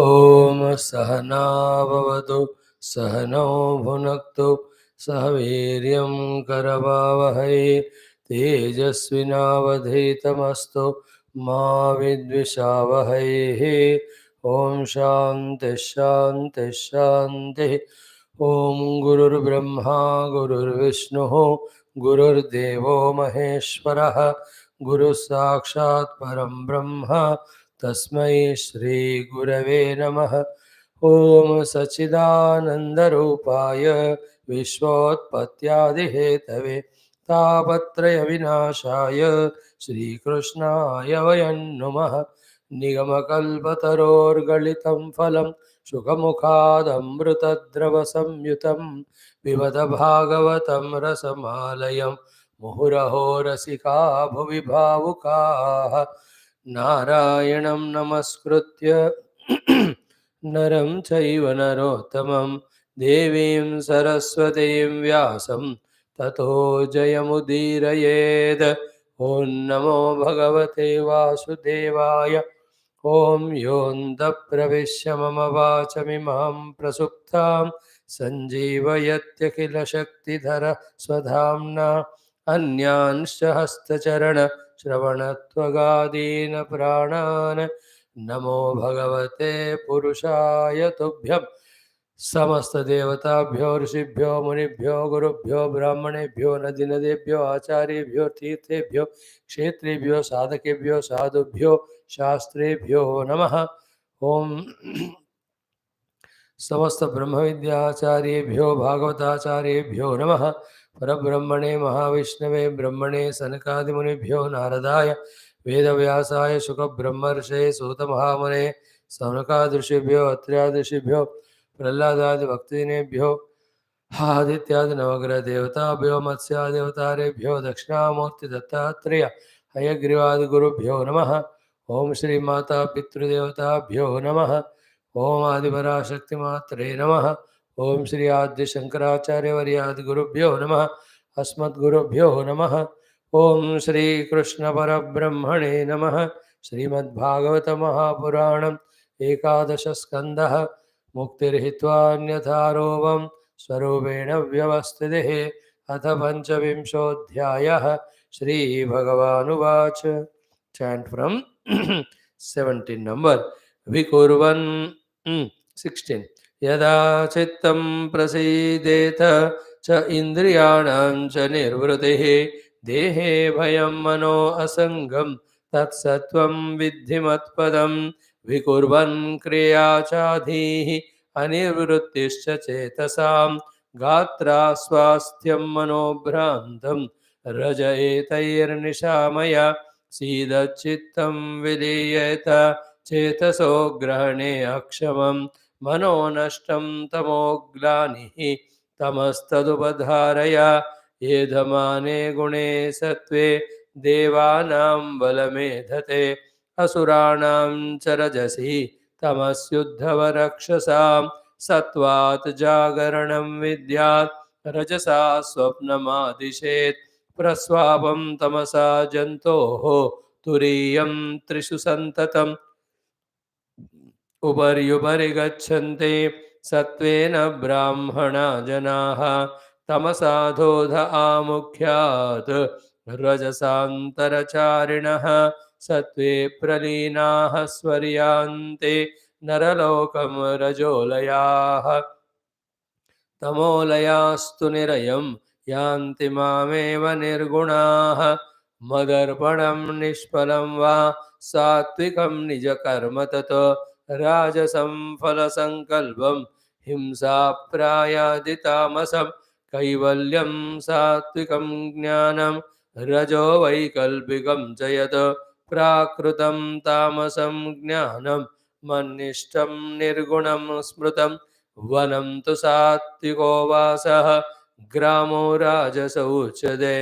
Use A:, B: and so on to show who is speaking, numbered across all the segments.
A: ओम सहनाववतु सहनौ भुनक्तु सह वीर्यं करवावहै तेजस्विनावधीतमस्तु मा विद्विषावहै। ओम शांति शांति शांति। ओम गुरुर्ब्रह्मा गुरुर्विष्णुः गुरुर्देवो महेश्वरः गुरुः साक्षात् परं ब्रह्म तस्मै श्री गुरवे नमः। ओम सच्चिदानंदरूपाय विश्वोत्पत्त्यादिहेतवे तापत्रय विनाशाय श्रीकृष्णाय वयं नुमः। निगमकल्पतरोर्गलितं फलं सुखमुखादमृतद्रवसंयुतं पिबत भागवतं रसमालयं मुहुरहो रसिका भुवि भावुकाः। नारायणं नमस्कृत्य नरं चैव नरोत्तमं देवीं सरस्वतीं व्यासं ततो जयमुदीरयेत्। ॐ नमो भगवते वासुदेवाय। ॐ योऽन्तः प्रविश्य मम वाचमिमां प्रसुप्तां सञ्जीवयत्यखिलशक्तिधर स्वधाम्ना अन्यांश्च हस्तचरणश्रवणत्वगादीन् प्राणान् नमो भगवते पुरुषाय तुभ्यं। समस्त देवताभ्यो ऋषिभ्यो मुनिभ्यो गुरुभ्यो ब्राह्मणेभ्यो नदीनदेभ्यो आचार्येभ्यो तीर्थेभ्यो क्षेत्रेभ्यो साधकेभ्यो साधुभ्यो शास्त्रेभ्यो नमः। ओम समस्त ब्रह्म विद्याचार्येभ्यो भागवताचार्येभ्यो नमः। परब्रह्मणे महाविष्णवे ब्रह्मणे सनकादिमुनिभ्यो नारदाय वेदव्यासाय शुकब्रह्मर्षये सूतमहामुने सनकादृषिभ्यो अत्र्यादृषिभ्यो प्रह्लादादि भक्तिनेभ्यो आदित्यादि नवग्रह देवताभ्यो मत्स्यादेवतारेभ्यो दक्षिणामूर्ति दत्तात्रेय हयग्रीवादि गुरुभ्यो नमः। ओम श्री माता पितृदेवताभ्यो नमः। ओम आदिपराशक्तिमात्रे नमः। ओम श्री आद्य शंकराचार्यवर्यादि गुरुभ्यो नमः। अस्मद्गुरुभ्यो नमः। ओम श्री कृष्ण परब्रह्मणे नमः। श्रीमद्भागवत महापुराणम् एकादश स्कंदः मुक्तिर्हित्वान्यथारोपं स्वरूपेण व्यवस्थितिः। अथ पंचविंशोऽध्यायः। श्रीभगवानुवाच। Chant from 17 number. विकुर्वन् 16 यदा चित्तं प्रसीदेत च इन्द्रियाणां च निर्वृतिः देहे भयं मनो असङ्गं तत्सत्त्वं विद्धि मत्पदं। विकुर्वन् क्रिया चाधीः अनिर्वृत्तिश्च चेतसां गात्रा स्वास्थ्यं मनोभ्रान्तं रज एतैर्निशामया सीदच्चित्तं विलीयेत चेतसो ग्रहणे अक्षमं मनो नष्टं तमोग्लानिः तमस्तदुपधारय। येधमाने गुणे सत्त्वे देवानां बलमेधते असुराणां च रजसि तमस्युद्धवरक्षसां सत्त्वात् जागरणं विद्यात् रजसा स्वप्नमादिशेत् प्रस्वापं तमसा जन्तोः तुरीयं त्रिषु सन्ततम् उपर्युपरि गच्छन्ति सत्त्वेन ब्राह्मणा जनाः तमसाधोध आमुख्यात् रजसान्तरचारिणः सत्त्वे प्रलीनाः स्वर्यान्ते नरलोकं रजोलयाः तमोलयास्तु निरयं यान्ति मामेव निर्गुणाः। मदर्पणं निष्फलं वा सात्विकं निजकर्म ततो राजसं फलसङ्कल्पं हिंसाप्रायादितामसं कैवल्यं सात्विकं ज्ञानं रजो वैकल्पिकं च यत् प्राकृतं तामसं ज्ञानं मन्निष्ठं निर्गुणं स्मृतं वनं तु सात्विको वासः ग्रामो राजस उच्यते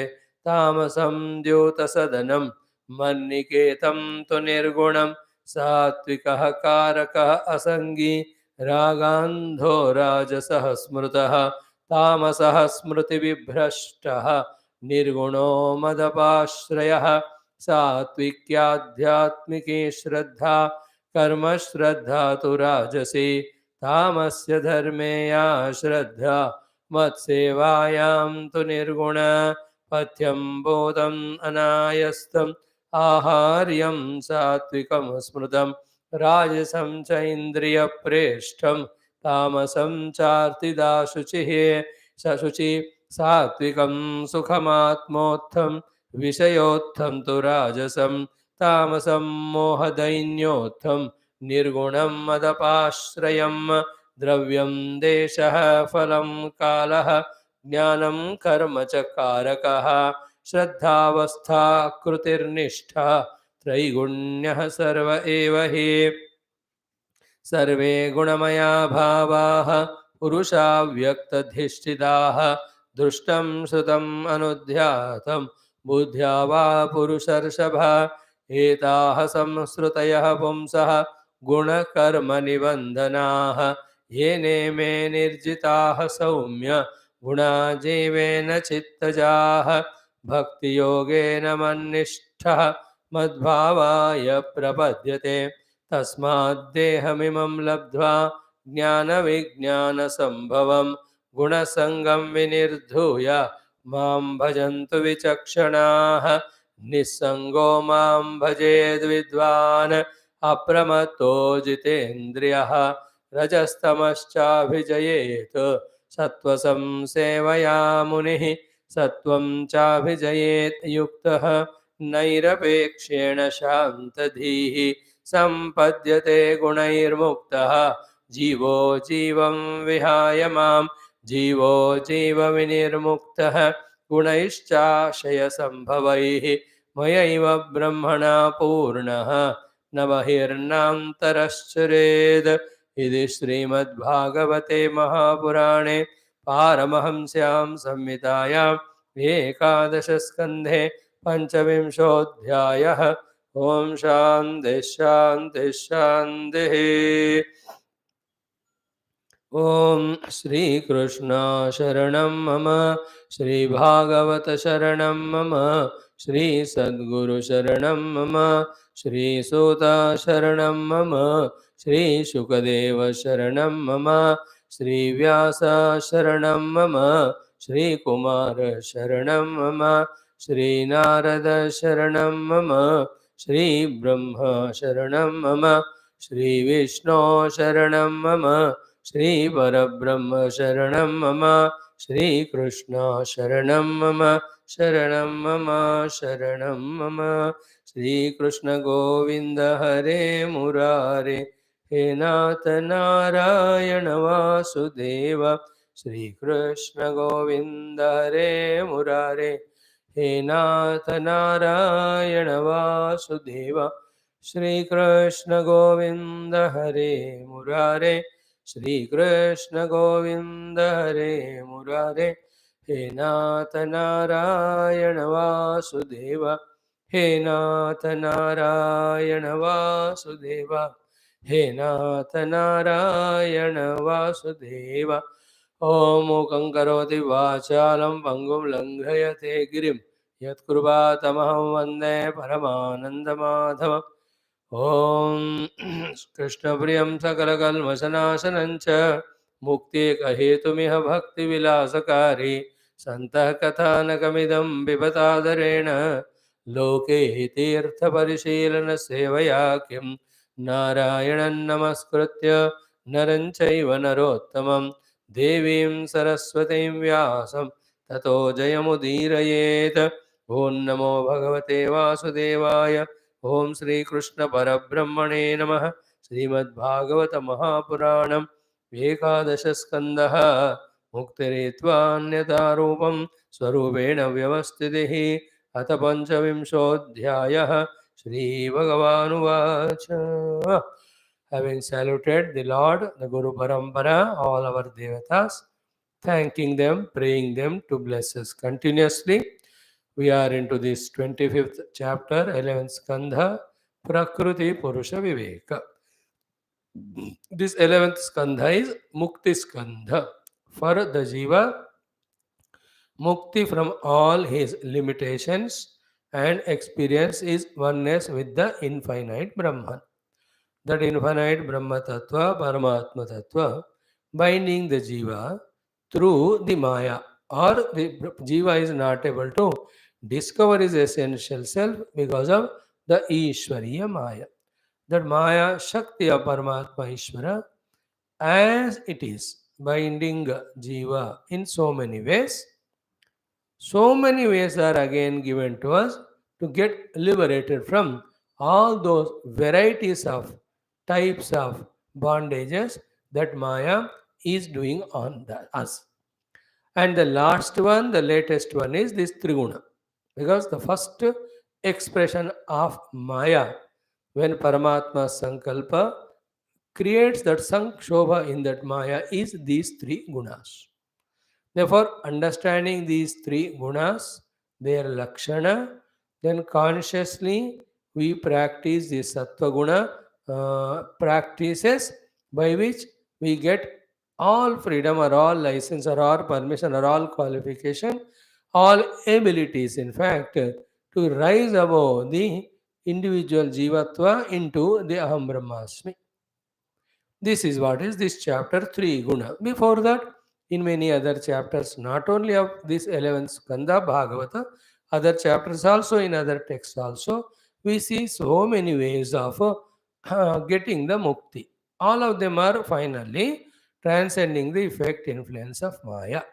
A: तामसं द्योतसदनं मन्निकेतं तु निर्गुणं सात्विकः कारकः असङ्गी रागान्धो राजसः स्मृतः तामसः स्मृतिविभ्रष्टः निर्गुणो मदपाश्रयः सात्विक्याध्यात्मिकी श्रद्धा कर्म श्रद्धा तु राजसी तामस्य धर्मे या श्रद्धा मत्सेवायां तु निर्गुण पथ्यं बोधम् अनायस्तम् आहार्यं सात्विकं स्मृतं राजसं च इन्द्रियप्रेष्ठं तामसं चार्तिदाशुचिः सशुचि सात्विकं सुखमात्मोत्थं विषयोत्थं तु राजसं तामसं मोहदैन्योत्थं निर्गुणं मदपाश्रयं द्रव्यं देशः फलं कालः ज्ञानं कर्म च कारकः श्रद्धावस्था कृतिर्निष्ठा त्रैगुण्यः सर्व एव हि सर्वे गुणमया भावाः पुरुषा व्यक्तधिष्ठिताः दृष्टं श्रुतम् अनुध्यातं बुद्ध्या वा पुरुषर्षभ एताः संश्रुतयः पुंसः गुणकर्मनिबन्धनाः येने मे निर्जिताः सौम्य गुणा जीवेन चित्तजाः भक्तियोगेन मन्निष्ठः मद्भावाय प्रपद्यते तस्माद्देहमिमं लब्ध्वा ज्ञानविज्ञानसम्भवं गुणसङ्गं विनिर्धूय मां भजन्तु विचक्षणाः निस्सङ्गो मां भजेद्विद्वान् अप्रमत्तो जितेन्द्रियः रजस्तमश्चाभिजयेत् सत्त्वसंसेवया मुनिः सत्त्वं चाभिजयेत् युक्तः नैरपेक्षेण शान्तधीः सम्पद्यते गुणैर्मुक्तः जीवो जीवं विहाय मां जीवो जीवविनिर्मुक्तः गुणैश्चाशयसम्भवैः मयैव ब्रह्मणा पूर्णः न बहिर्नान्तरश्चरेद् इति श्रीमद्भागवते महापुराणे पारमहंस्यां संहितायाम् एकादशस्कन्धे पञ्चविंशोऽध्यायः। ओम शांति शांति शांति। ओम श्री कृष्ण शरणं मम श्री भागवत शरणं मम श्री सद्गुरु शरणं मम श्री सूत शरणं मम श्री शुकदेव शरणं मम श्री व्यास शरणं मम श्री कुमार शरणं मम श्री नारद शरणं मम श्री ब्रह्म शरणं मम श्री विष्णु शरणं मम श्री परब्रह्म शरणं मम श्री कृष्ण शरणं मम शरणं मम शरणं मम श्री कृष्ण गोविंद हरे मुरारे हे नाथ नारायण वासुदेव श्री कृष्ण गोविंद हरे मुरारे हे नाथ नारायण वासुदेव श्री कृष्ण गोविंद हरे मुरारे श्री कृष्ण गोविंद हरे मुरारे हे नाथ नारायण वासुदेव हे नाथ नारायण वासुदेव हे नाथ नारायण वासुदेव ओम मूकं करोति वाचालं पङ्गुं लङ्घयते गिरिं यत्कृपातमहं वन्दे परमानन्दमाधवम् ओम कृष्णप्रियं सकलकल्मषनाशनं च मुक्तिकहेतुमिह भक्तिविलासकारी सन्तः कथानकमिदं पिबतादरेण लोके तीर्थपरिशीलनसेवया किं नारायणं नमस्कृत्य नरं चैव नरोत्तमं देवीं सरस्वतीं व्यासं ततो जयमुदीरयेत्। ॐ नमो भगवते वासुदेवाय। ओम श्री कृष्ण परब्रह्मणे नमः। श्रीमद्भागवत महापुराणम् एकादश स्कंदः मुक्तिरेत्वान्यथा रूपं स्वरूपेण व्यवस्थितिः अथ पंचविंशोऽध्यायः। Shri भगवानुवाच Having saluted the Lord, the Guru Parampara, all our devatas, thanking them, praying them to bless us continuously. We are into this 25th chapter, 11th Skandha, Prakriti Purusha Viveka. This 11th Skandha is Mukti Skandha. For the Jiva, Mukti from all his limitations and experience is oneness with the infinite Brahman. that infinite Brahma Tattva, Paramatma Tattva, binding the Jiva through the Maya, or the Jiva is not able to discover his essential self because of the Ishwariya Maya. That Maya, Shakti of Paramatma Ishvara, as it is binding Jiva in so many ways. So many ways are again given to us to get liberated from all those varieties of types of bondages that Maya is doing on us. And the last one, the latest one is this Triguna. Because the first expression of Maya, when Paramatma Sankalpa creates that Sankshobha in that Maya, is these three gunas. Therefore, understanding these three gunas, their lakshana, then consciously we practice the sattva guna practices by which we get all freedom or all license or all permission or all qualification, all abilities, in fact, to rise above the individual jivatva into the aham brahmasmi. This is what is this chapter 3 Guna. Before that, in many other chapters, not only of this 11th Skandha Bhagavata, other chapters also, in other texts also, we see so many ways of getting the mukti. All of them are finally transcending the effect influence of Maya.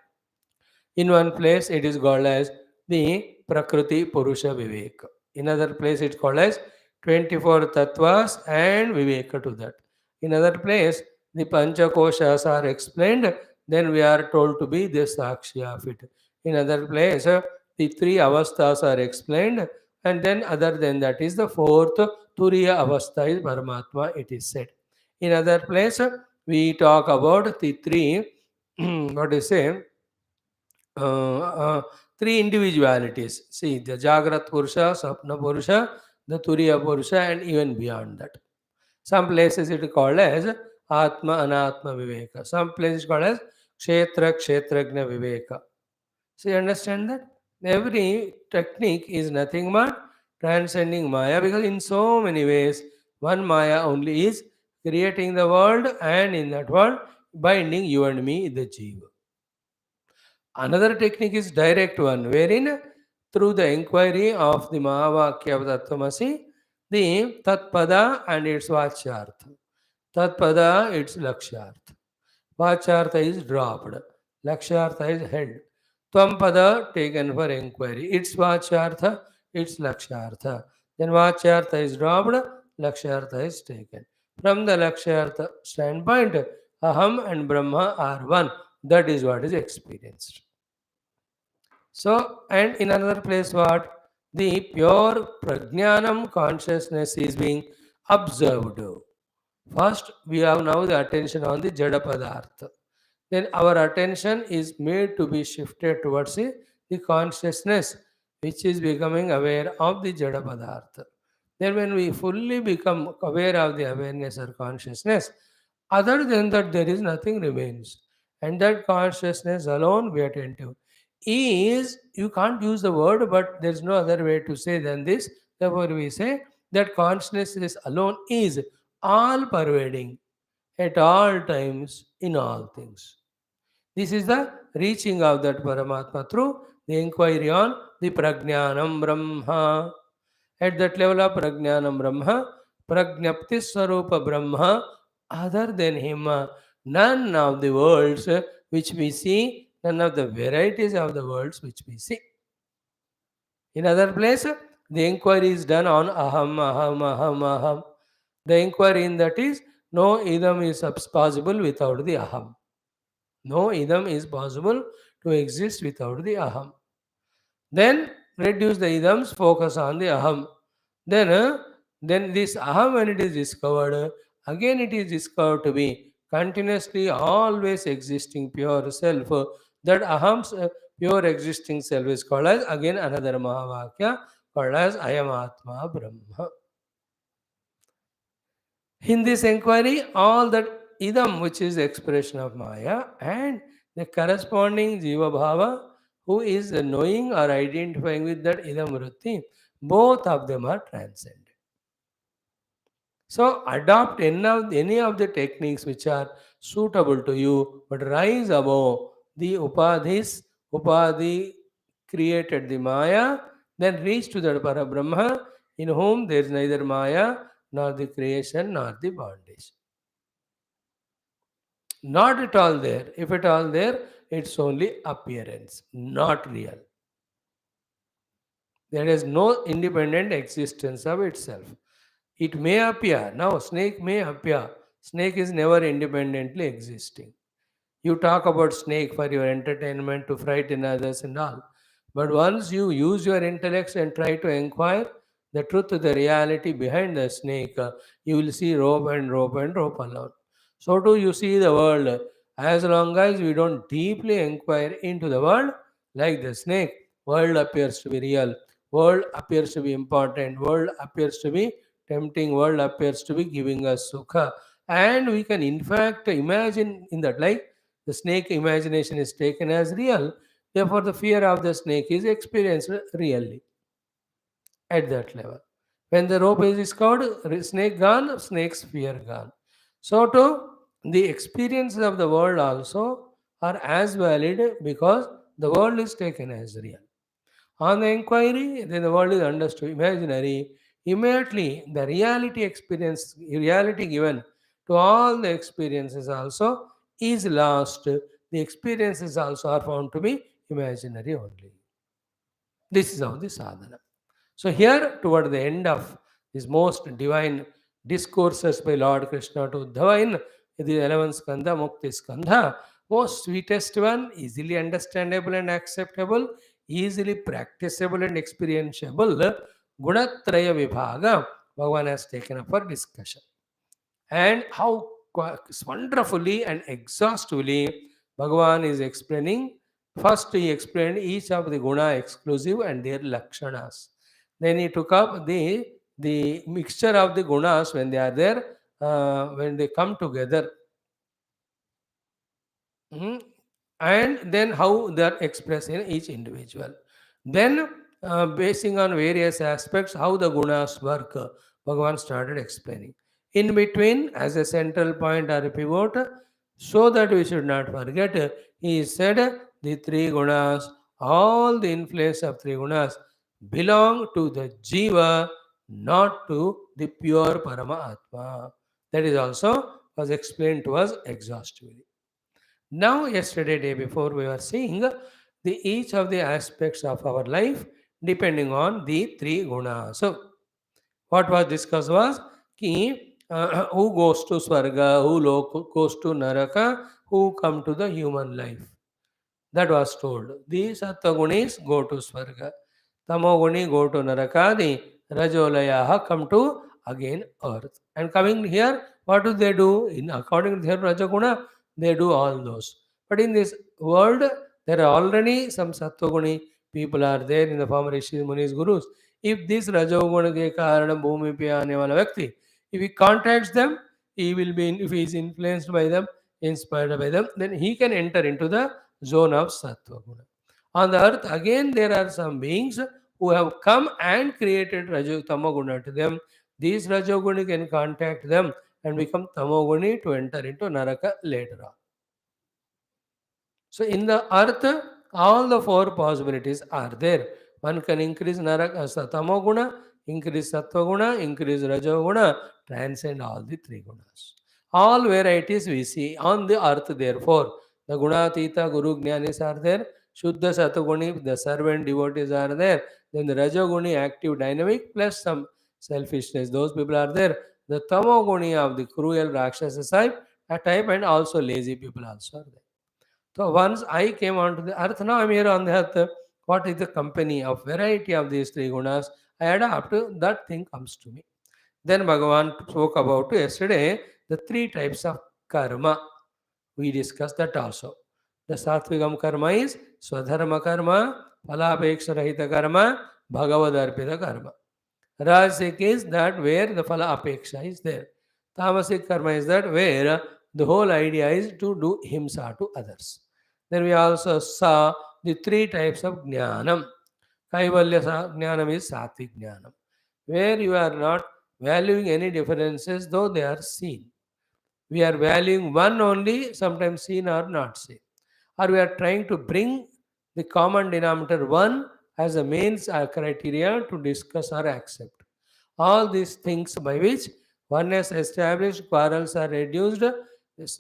A: In one place, it is called as the Prakriti Purusha Viveka. In other place, it's called as 24 Tattvas and Viveka to that. In other place, the Panchakoshas are explained, then we are told to be the Sakshi of it. In other place, the three Avasthas are explained, and then other than that is the fourth Turiya Avastha is Paramatma, it is said. In other place, we talk about the three, what do you say, three individualities. See, the Jagrat Purusha, Sapna Purusha, the Turiya Purusha, and even beyond that. Some places it is called as Atma Anatma Viveka. Some places called as Kshetra Kshetragna Viveka. So you understand that? Every technique is nothing but transcending Maya, because in so many ways, one Maya only is creating the world, and in that world binding you and me, the Jiva. Another technique is direct one, wherein through the inquiry of the Mahavakya of Tattvamasi, the Tatpada and its Vachyartha. Tatpada, its Lakshyartha. Vachyartha is dropped. Lakshyartha is held. Tvam taken for inquiry. Its Vachyartha, its Lakshyartha. Then Vachyartha is dropped, Lakshyartha is taken. From the Lakshyartha standpoint, Aham and Brahma are one. That is what is experienced. So, and in another place, what? The pure prajnanam consciousness is being observed. First, we have now the attention on the Jada Padartha. Then our attention is made to be shifted towards the consciousness which is becoming aware of the Jada Padartha. Then when we fully become aware of the awareness or consciousness, other than that there is nothing remains. And that consciousness alone be attentive. Is, you can't use the word, but there's no other way to say than this. Therefore we say that consciousness alone is all pervading at all times in all things. This is the reaching of that Paramatma through the inquiry on the Prajnanam Brahma. At that level of Prajnanam Brahma, Prajnapti Swarupa Brahma, other than him, none of the worlds which we see, none of the varieties of the worlds which we see. In other place, the inquiry is done on Aham, Aham, Aham, Aham. The inquiry in that is, no idam is possible without the Aham. No idam is possible to exist without the Aham. Then reduce the idams, focus on the Aham. Then this Aham, when it is discovered, again it is discovered to be continuously always existing pure self. That Aham's pure existing self is called as, again another Mahavakya, called as Ayam Atma Brahma. In this inquiry, all that idam, which is the expression of Maya, and the corresponding Jiva Bhava, who is knowing or identifying with that idam vritti, both of them are transcended. So adopt any of the techniques which are suitable to you, but rise above the upadhis. Upadhi created the Maya, then reach to the Parabrahma, in whom there is neither Maya nor the creation nor the bondage. Not at all there. If at all there, it's only appearance, not real. There is no independent existence of itself. It may appear. Now, snake may appear. Snake is never independently existing. You talk about snake for your entertainment to frighten others and all. But once you use your intellects and try to inquire the truth, the reality behind the snake, you will see rope and rope and rope alone. So too you see the world. As long as we don't deeply inquire into the world, like the snake, world appears to be real. World appears to be important. World appears to be tempting. World appears to be giving us sukha. And we can in fact imagine in that, like the snake imagination is taken as real. Therefore, the fear of the snake is experienced really at that level. When the rope is discovered, snake gone, snake's fear gone. So, too, the experiences of the world also are as valid because the world is taken as real. On the inquiry, then the world is understood imaginary. Immediately, the reality given to all the experiences also is lost. The experiences also are found to be imaginary only. This is how the sadhana. So, here toward the end of these most divine discourses by Lord Krishna to Uddhava in the 11th Skandha, Mukti Skandha, most sweetest one, easily understandable and acceptable, easily practicable and experienceable, Gunatraya Vibhaga, Bhagavan has taken up for discussion. And how wonderfully and exhaustively Bhagavan is explaining. First, he explained each of the guna exclusive and their lakshanas. Then he took up the mixture of the gunas when they are there, when they come together. Mhm. And then how they are expressed in each individual. Then, basing on various aspects, how the gunas work, Bhagavan started explaining. In between, as a central point or a pivot, so that we should not forget, he said the three gunas, all the influence of three gunas belong to the jiva, not to the pure Paramatma. That is also was explained to us exhaustively. Now, yesterday, day before, we were seeing each of the aspects of our life depending on the three gunas. So, what was discussed was ki, who goes to Swarga, who goes to Naraka, who come to the human life. That was told. The Sattvagunis go to Swarga. Tamoguni go to Narakadi. Rajolayaha come to again earth. And coming here, what do they do? In according to their Rajaguna, they do all those. But in this world, there are already some Sattvaguni people are there in the form of Rishis, Munis, Gurus. If this Rajoguna ke karanam bhumi pe aane wala vyakti, if he contacts them, he will be, if he is influenced by them, inspired by them, then he can enter into the zone of Sattva Guna. On the earth, again, there are some beings who have come and created Tamoguna to them. These Rajoguni can contact them and become Tamoguni to enter into Naraka later on. So, in the earth, all the four possibilities are there. One can increase Tamoguna, increase Sattva-guna, increase Rajoguna, transcend all the three gunas. All varieties we see on the earth, therefore, the Gunatita, Guru Jnanis are there, Shuddha Sattva-guni, the servant devotees are there, then the Rajoguni, active, dynamic, plus some selfishness, those people are there. The Tamoguni of the cruel Rakshasa type, and also lazy people also are there. So once I came onto the earth, now I'm here on the earth. What is the company of variety of these three gunas? I adapt, that thing comes to me. Then Bhagavan spoke about yesterday the three types of karma. We discussed that also. The Sattvigam karma is Swadharma karma, Phalapeksha Rahita karma, Bhagavad-arpita karma. Rajasic is that where the Phala Apeksha is there. Tamasic karma is that where the whole idea is to do himsa to others. Then we also saw the three types of jnanam. Kaivalya jnanam is sattvic jnanam, where you are not valuing any differences, though they are seen. We are valuing one only, sometimes seen or not seen. Or we are trying to bring the common denominator one as a means or criteria to discuss or accept. All these things by which oneness established, quarrels are reduced,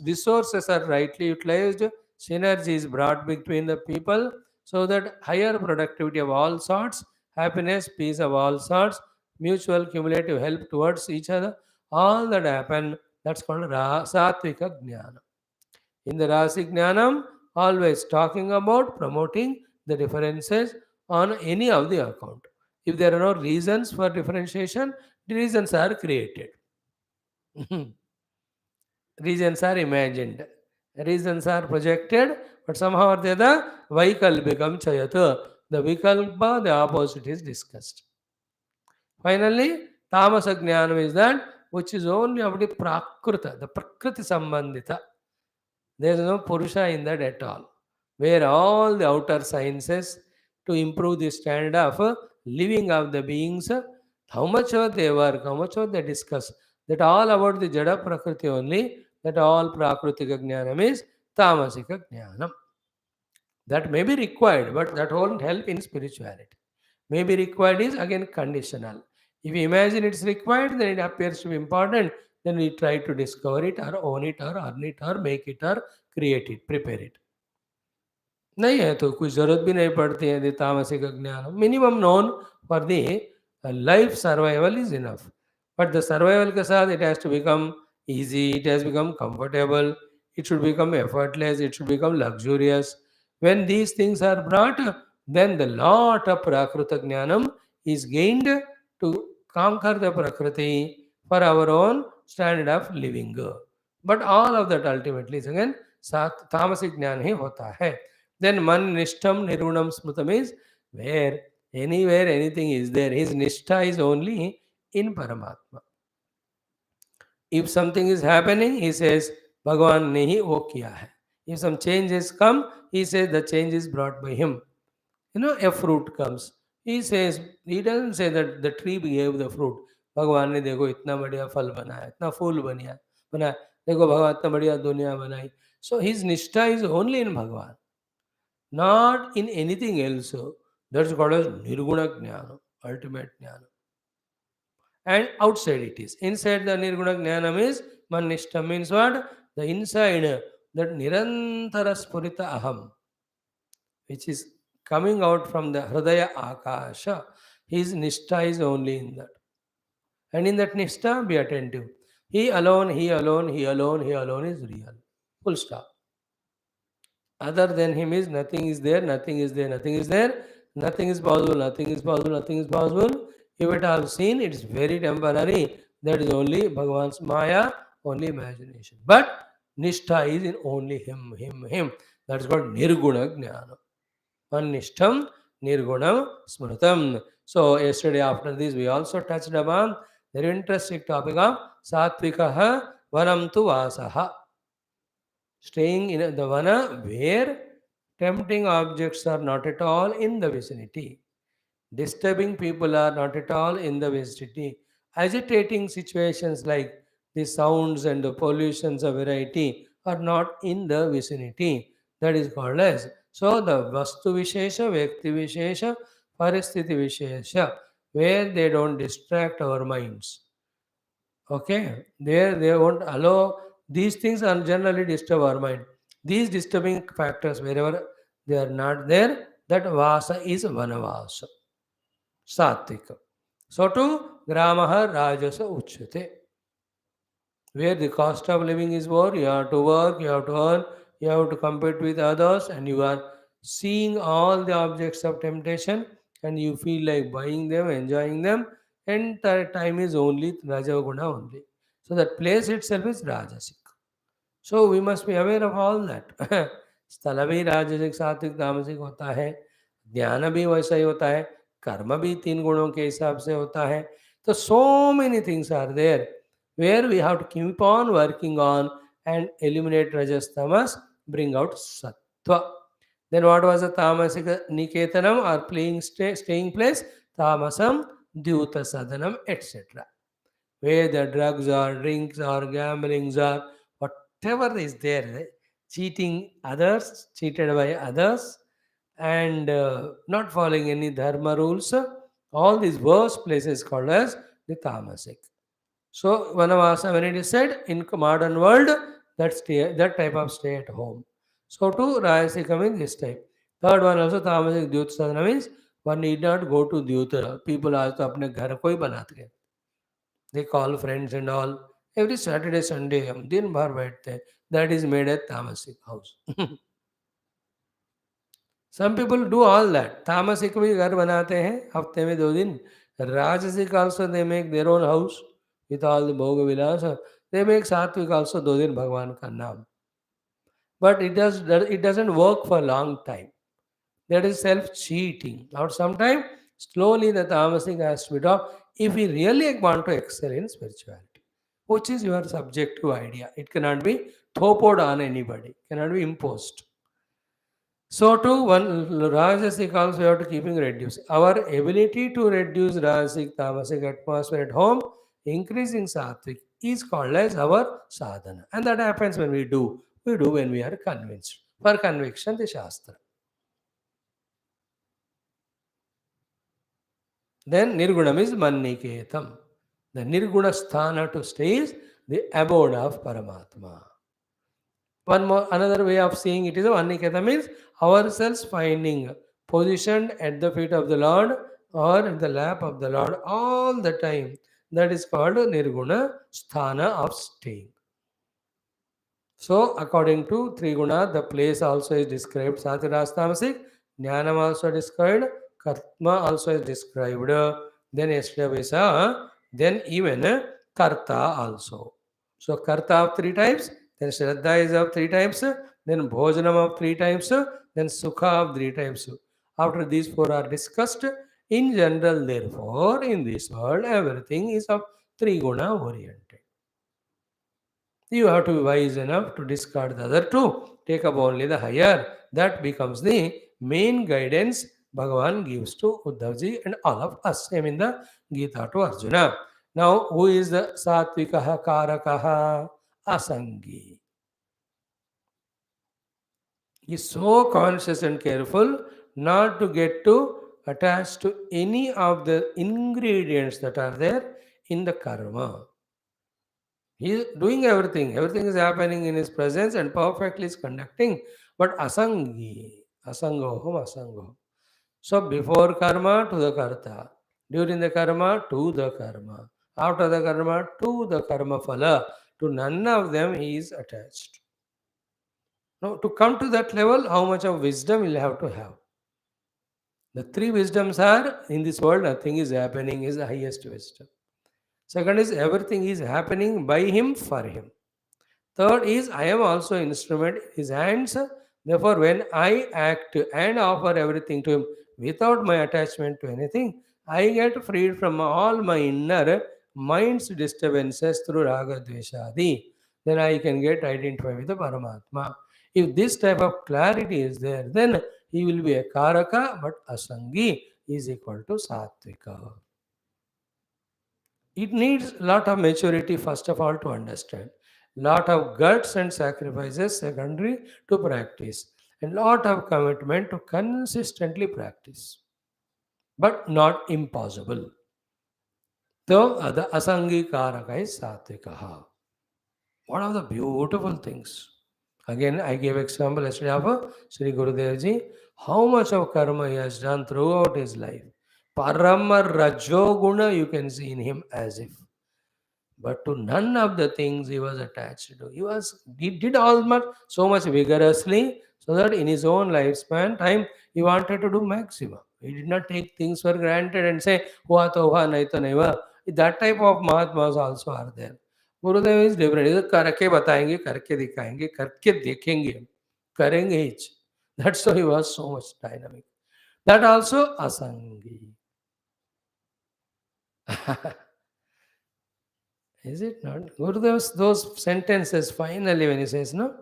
A: resources are rightly utilized, synergy is brought between the people so that higher productivity of all sorts, happiness, peace of all sorts, mutual cumulative help towards each other, all that happen, that's called Satvika Jnana. In the Rasic Jnanam, always talking about promoting the differences on any of the account. If there are no reasons for differentiation, the reasons are created. Reasons are imagined. Reasons are projected, but somehow or the other, Vaikalbikam Chayata. The Vikalpa, the opposite is discussed. Finally, Tamasa Jnanam is that which is only of the Prakruta, the Prakriti Sambandita. There is no Purusha in that at all. Where all the outer sciences to improve the standard of living of the beings, how much of they work, how much of they discuss, that all about the Jada Prakriti only, that all Prakritika Jnanam is Tamasika Jnanam. That may be required, but that won't help in spirituality. May be required is again conditional. If you imagine it's required, then it appears to be important. Then we try to discover it or own it or earn it or make it or create it, prepare it. नहीं है तो कोई ज़रूरत भी नहीं पड़ती है the तामसिक ज्ञान minimum non for the life survival is enough but the survival के साथ it has to become easy, it has become comfortable, it should become effortless, it should become luxurious. When these things are brought, then the lot of prakruta jnanam is gained to conquer the prakriti for our own standard of living. But all of that ultimately is again तामसिक ज्ञान ही होता है. Then man nishtam nirgunam smritam is where anywhere anything is there. His nishtha is only in Paramatma. If something is happening, he says, Bhagavan ne hi wo kiya hai. If some change has come, he says the change is brought by him. A fruit comes. He doesn't say that the tree gave the fruit. भगवान ने देखो इतना बढ़िया फल बनाया, इतना फूल बनाया, देखो भगवान इतना बढ़िया दुनिया बनाई. So his nishtha is only in Bhagavan, not in anything else. That's called as Nirguna Jnana, ultimate Jnana. And outside it is. Inside the Nirguna Jnanam is Manishta means what? The inside, that Nirantara Spurita Aham, which is coming out from the Hridaya Akasha. His Nishtha is only in that. And in that Nishtha, be attentive. He alone, he alone, he alone, he alone is real. Full stop. Other than him is nothing is there, nothing is there, nothing is there, nothing is possible, nothing is possible, nothing is possible. If it all seen, it is very temporary. That is only Bhagavan's Maya, only imagination. But Nishtha is in only him, him, him. That is called Nirguna Jnana. Anishtam Nirgunam Smritam. So yesterday after this we also touched upon the very interesting topic of Satvikaha Vanam tu Vasaha. Staying in the vana where tempting objects are not at all in the vicinity, disturbing people are not at all in the vicinity, agitating situations like the sounds and the pollutions of variety are not in the vicinity. That is called as. So the Vastu Vishesha, Vyakti Vishesha, Paristiti Vishesha, where they don't distract our minds. Okay, there they won't allow these things and generally disturb our mind. These disturbing factors, wherever they are not there, that vasa is vanavasa, satvika. So to gramaha rajasa uchyate. Where the cost of living is more, you have to work, you have to earn, you have to compete with others, and you are seeing all the objects of temptation, and you feel like buying them, enjoying them, and that time is only Rajaguna only. So that place itself is Rajasic. So we must be aware of all that. स्थल भी राजसिक सात्विक तामसिक होता है, ज्ञान भी वैसा ही होता है, कर्म भी तीन गुणों के हिसाब से होता है. तो so many things are there where we have to keep on working on and eliminate rajas tamas, bring out sattva. Then what was the tamasika niketanam or staying place? Tamasam, dyuta sadanam, etc. where the drugs or drinks or gamblings or whatever is there, cheating others, cheated by others, and not following any dharma rules, all these worst places called as the tamasic. So Vanavasa, when it is said in modern world, that type of stay at home. So to Rajasika means this type. Third one also Tamasic Dyut Sadhana means one need not go to Dyuta. People आज तो अपने घर को ही बनाते हैं. They call friends and all. Every Saturday, Sunday हम दिन भर बैठते हैं. That is made at Tamasic house. Some people do all that. तामसिक भी घर बनाते हैं हफ्ते में 2 दिन. राजसिक also they make their own house with all the भोग विलास. They make सात्विक also 2 दिन भगवान का नाम. But it doesn't work for a long time. That is self-cheating. Or sometime slowly the tamasic has to be dropped if we really want to excel in spirituality, which is your subjective idea. It cannot be thopoed on anybody, cannot be imposed. So too, one Rajasic also we have to keeping reduce. Our ability to reduce Rajasic, Tamasic atmosphere at home, increasing Sattvic, is called as our sadhana. And that happens when we do. We do when we are convinced. For conviction, the Shastra. Then Nirgunam is Manniketam. The Nirguna Sthana to stay is the abode of Paramatma. One more, another way of seeing it is Anniketa means ourselves finding positioned at the feet of the Lord or in the lap of the Lord all the time. That is called Nirguna Sthana of staying. So, according to Triguna, the place also is described. Satyaras Tamasik, Jnanam also described, Karma also is described. Then yesterday we saw, then even Karta also. So, Karta of 3 types, then Shraddha is of 3 types, then Bhojanam of 3 types, then Sukha of 3 types. After these 4 are discussed, in general, therefore, in this world, everything is of 3 guna oriented. You have to be wise enough to discard the other 2, take up only the higher. That becomes the main guidance Bhagavan gives to Uddhavji and all of us. Same in the Gita to Arjuna. Now, who is the Satvikaha Karakaha? Asangi. He is so conscious and careful not to get too attached to any of the ingredients that are there in the karma. He is doing everything. Everything is happening in his presence and perfectly is conducting. But asangi, asangoham, asangoham. So before karma to the karta, during the karma to the karma, after the karma to the karma phala, to none of them he is attached. Now to come to that level, how much of wisdom will have to have? The 3 wisdoms are in this world, nothing is happening is the highest wisdom. Second is everything is happening by him for him. Third is I am also instrument in his hands. Therefore, when I act and offer everything to him without my attachment to anything, I get freed from all my inner mind's disturbances through raga dveshadi. Then I can get identified with the Paramatma. If this type of clarity is there, then he will be a Karaka, but Asangi is equal to Sattvika. It needs a lot of maturity, first of all, to understand. Lot of guts and sacrifices, secondary, to practice. And lot of commitment to consistently practice. But not impossible. So, the Asangi Karaka is Satvikaha. One of the beautiful things. Again, I gave example yesterday of Sri Gurudev Ji, how much of karma he has done throughout his life. Parama Rajoguna you can see in him as if. But to none of the things he was attached to. He did so much vigorously, so that in his own lifespan time he wanted to do maximum. He did not take things for granted and say, Hua to hua, nahi to nahi hua. That type of Mahatmas also are there. Gurudev is different. He said, करके बताएंगे, करके दिखाएंगे, करके देखेंगे, करेंगे ही. That's why he was so much dynamic. That also Asangi. Is it not? Gurudev's those sentences finally when he says, no?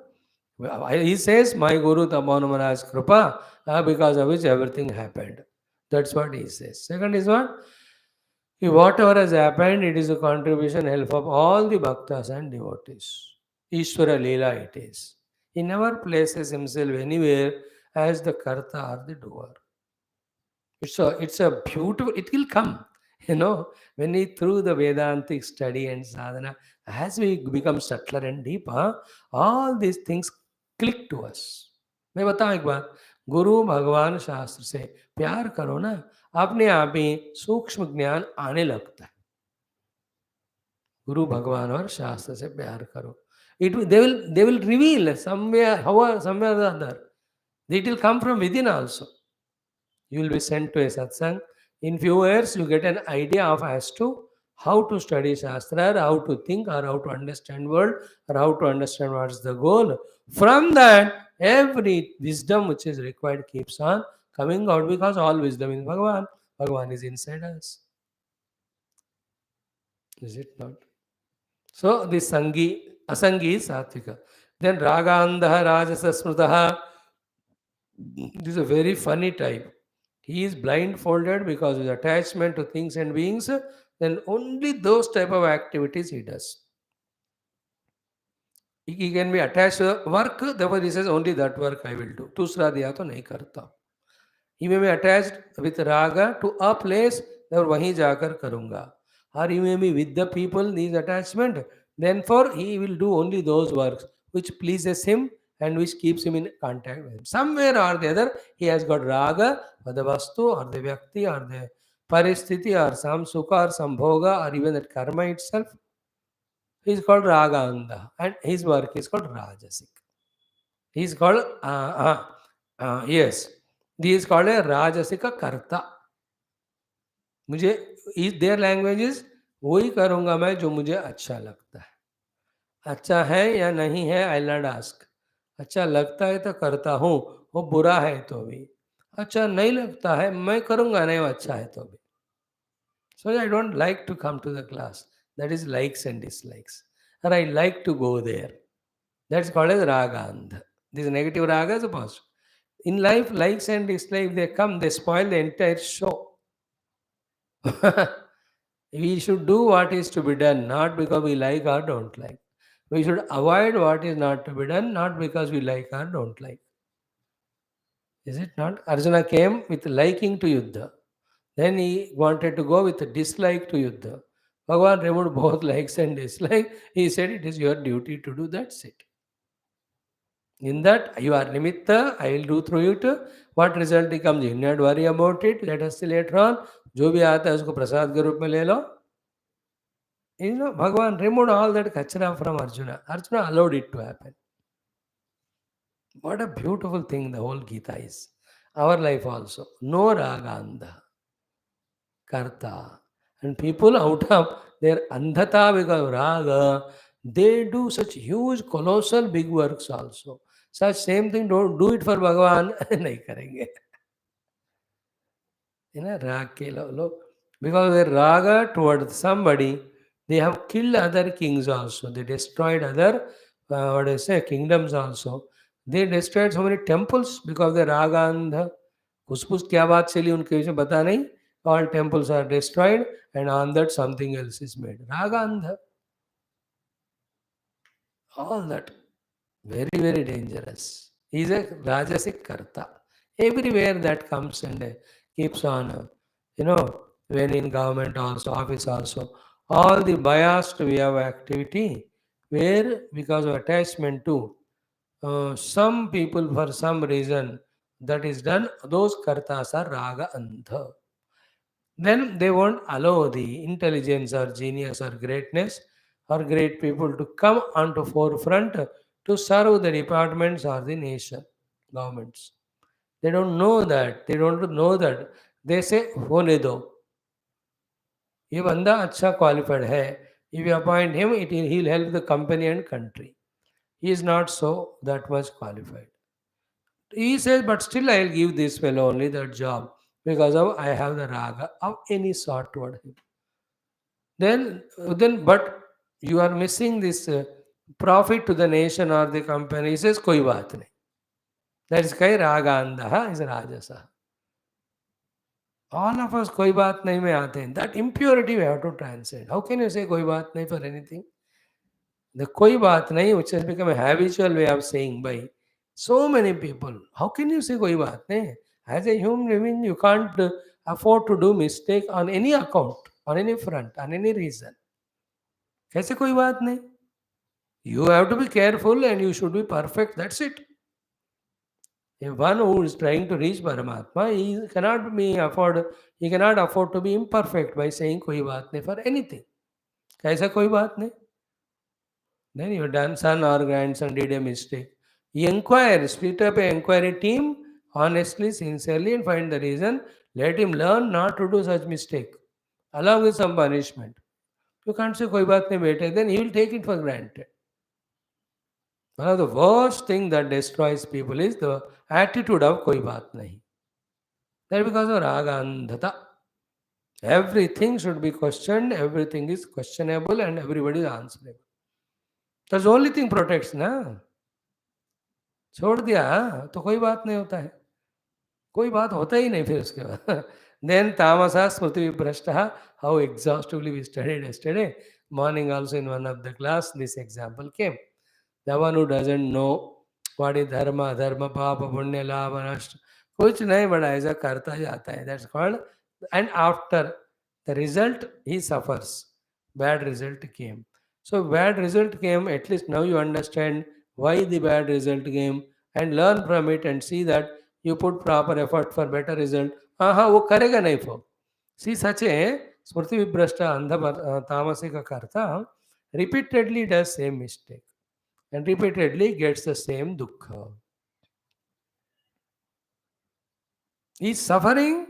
A: He says, my Guru Tamanu Maharaj Kripa, because of which everything happened. That's what he says. Second is what? Whatever has happened, it is a contribution, help of all the bhaktas and devotees. Ishvara Leela it is. He never places himself anywhere as the karta or the doer. It's a beautiful, it will come. When we through the Vedantic study and sadhana, as we become subtler and deeper, all these things click to us. मैं बताऊं एक बात, गुरु भगवान शास्त्र से प्यार करो ना, अपने आप ही सूक्ष्म ज्ञान आने लगता है. गुरु भगवान और शास्त्र से प्यार करो. They will reveal somewhere, however, somewhere or the other. It will come from within also. You will be sent to a satsang. In few years, you get an idea of as to how to study Shastra, or how to think, or how to understand world, or how to understand what is the goal. From that, every wisdom which is required keeps on coming out, because all wisdom is Bhagavan. Bhagavan is inside us. Is it not? So the Asangi is Satvika. Then Ragandha Rajasa Smrutaha. This is a very funny type. He is blindfolded because of his attachment to things and beings. Then only those type of activities he does. He can be attached to work, therefore he says only that work I will do. दूसरा दिया तो नहीं करता. He may be attached with raga to a place, therefore वहीं जाकर करूँगा. Or he may be with the people, these attachment, therefore he will do only those works which pleases him and which keeps him in contact with him. Somewhere or the other, he has got raga for the vastu or the vyakti or the paristhiti or some sukha or some bhoga or even that karma itself. He is called raga anda and his work is called rajasik. He is called, yes, he is called a rajasika karta. मुझे their language is वही करूँगा मैं जो मुझे अच्छा लगता है. अच्छा है या नहीं है, आई नॉट आस्क. अच्छा लगता है तो करता हूँ, वो बुरा है तो भी. अच्छा नहीं लगता है, मैं करूँगा नहीं, वो अच्छा है तो भी. So I don't like to come to the class. That is likes and dislikes. Or I like to go there. That's called as ragandha. This negative raga is a positive. In life, likes and dislikes, they come, they spoil the entire show. We should do what is to be done, not because we like or don't like. We should avoid what is not to be done, not because we like or don't like. Is it not? Arjuna came with liking to Yuddha. Then he wanted to go with a dislike to Yuddha. Bhagavan removed both likes and dislike. He said, it is your duty to do, that's it. In that, you are nimitta, I will do through it. What result comes, you need not worry about it. Let us see later on. जो भी आता है उसको प्रसाद के रूप में ले लो. Bhagavan removed all that kachra from Arjuna. Arjuna allowed it to happen. What a beautiful thing the whole Gita is. Our life also. No ragandha, karta. And people out of their andhata because of raga, they do such huge, colossal, big works also. Such same thing, don't do it for Bhagavan. नहीं करेंगे. Rag ke look. Because their raga towards somebody, they have killed other kings also. They destroyed other, kingdoms also. They destroyed so many temples because of the raga andha. कुछ क्या बात चली उनके विषय पता नहीं. All temples are destroyed and on that something else is made. Raga andha. All that. Very, very dangerous. He is a Rajasic Karta. Everywhere that comes and keeps on, when in government also, office also, all the biased way of activity, where because of attachment to some people for some reason that is done, those Kartas are Raga Andha. Then they won't allow the intelligence or genius or greatness or great people to come onto forefront to serve the departments or the nation, governments. They don't know that. They don't know that. They say, होने दो. ये बंदा अच्छा qualified है. If you appoint him, he'll help the company and country. He is not so that much qualified. He says, but still I'll give this fellow only that job because of I have the raga of any sort toward him. But you are missing this profit to the nation or the company. He says, koi baat nahi. That is kai raga andaha is rajasa. All of us koi baat nahi mein aate hain. That impurity we have to transcend. How can you say koi baat nahi for anything? The koi baat nahi, which has become a habitual way of saying by so many people. How can you say koi baat nahi? As a human being, you can't afford to do mistake on any account, on any front, on any reason. कैसे कोई बात नहीं? You have to be careful and you should be perfect. That's it. If one who is trying to reach Paramatma, he cannot afford to be imperfect by saying koi baat nahi for anything. कैसा कोई बात नहीं? Then your son or grandson did a mistake. You inquire, split up an inquiry team honestly, sincerely, and find the reason. Let him learn not to do such mistake, along with some punishment. You can't say koi baat nahi bete, then he will take it for granted. One of the worst thing that destroys people is the attitude of koi baat nahi. That because of raga andhata. Everything should be questioned, everything is questionable, and everybody is answerable. That's the only thing protects, na? छोड़ दिया तो कोई बात नहीं होता है, कोई बात होता ही नहीं फिर उसके बाद. Then tamasa smriti viprashta, how exhaustively we studied yesterday morning also in one of the class, this example came. The one who doesn't know what is dharma, dharma, papa, punya, labha, nashta, कुछ नहीं बड़ा ऐसा करता जाता है. That's called, and after the result he suffers. Bad result came. So bad result came, at least now you understand why the bad result came and learn from it and see that you put proper effort for better result. हाँ हाँ वो करेगा नहीं वो. See such a स्मृति विभ्रष्ट अंध तामसिक कर्ता repeatedly does same mistake and repeatedly gets the same dukkha. He is suffering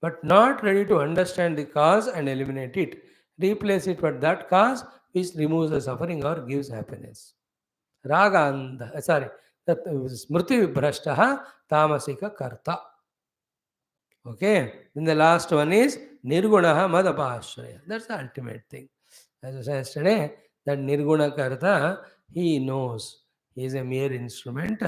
A: but not ready to understand the cause and eliminate it. Replace it with that cause which removes the suffering or gives happiness. Ragandha, sorry, that smriti vibhrashtaha tamasika karta. Okay, then the last one is nirgunaha madapashraya. That's the ultimate thing. As I said yesterday, that nirguna karta, he knows he is a mere instrument,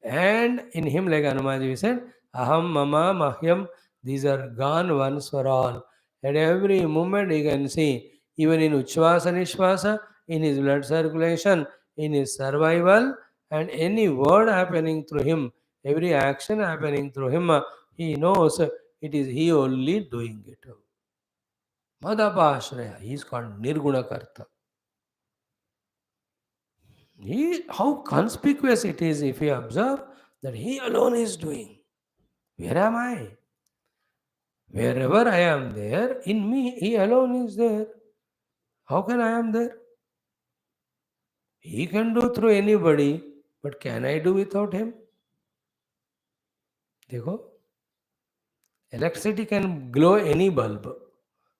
A: and in him, like Anumaji said, aham mama mahyam, these are gone once for all. At every moment he can see, even in uchvasa nishvasa, in his blood circulation, in his survival, and any word happening through him, every action happening through him, he knows it is he only doing it. Madhapashraya, he is called Nirguna Karta. How conspicuous it is if you observe that he alone is doing. Where am I? Wherever I am there, in me, he alone is there. How can I am there? He can do through anybody, but can I do without him? देखो, electricity can glow any bulb,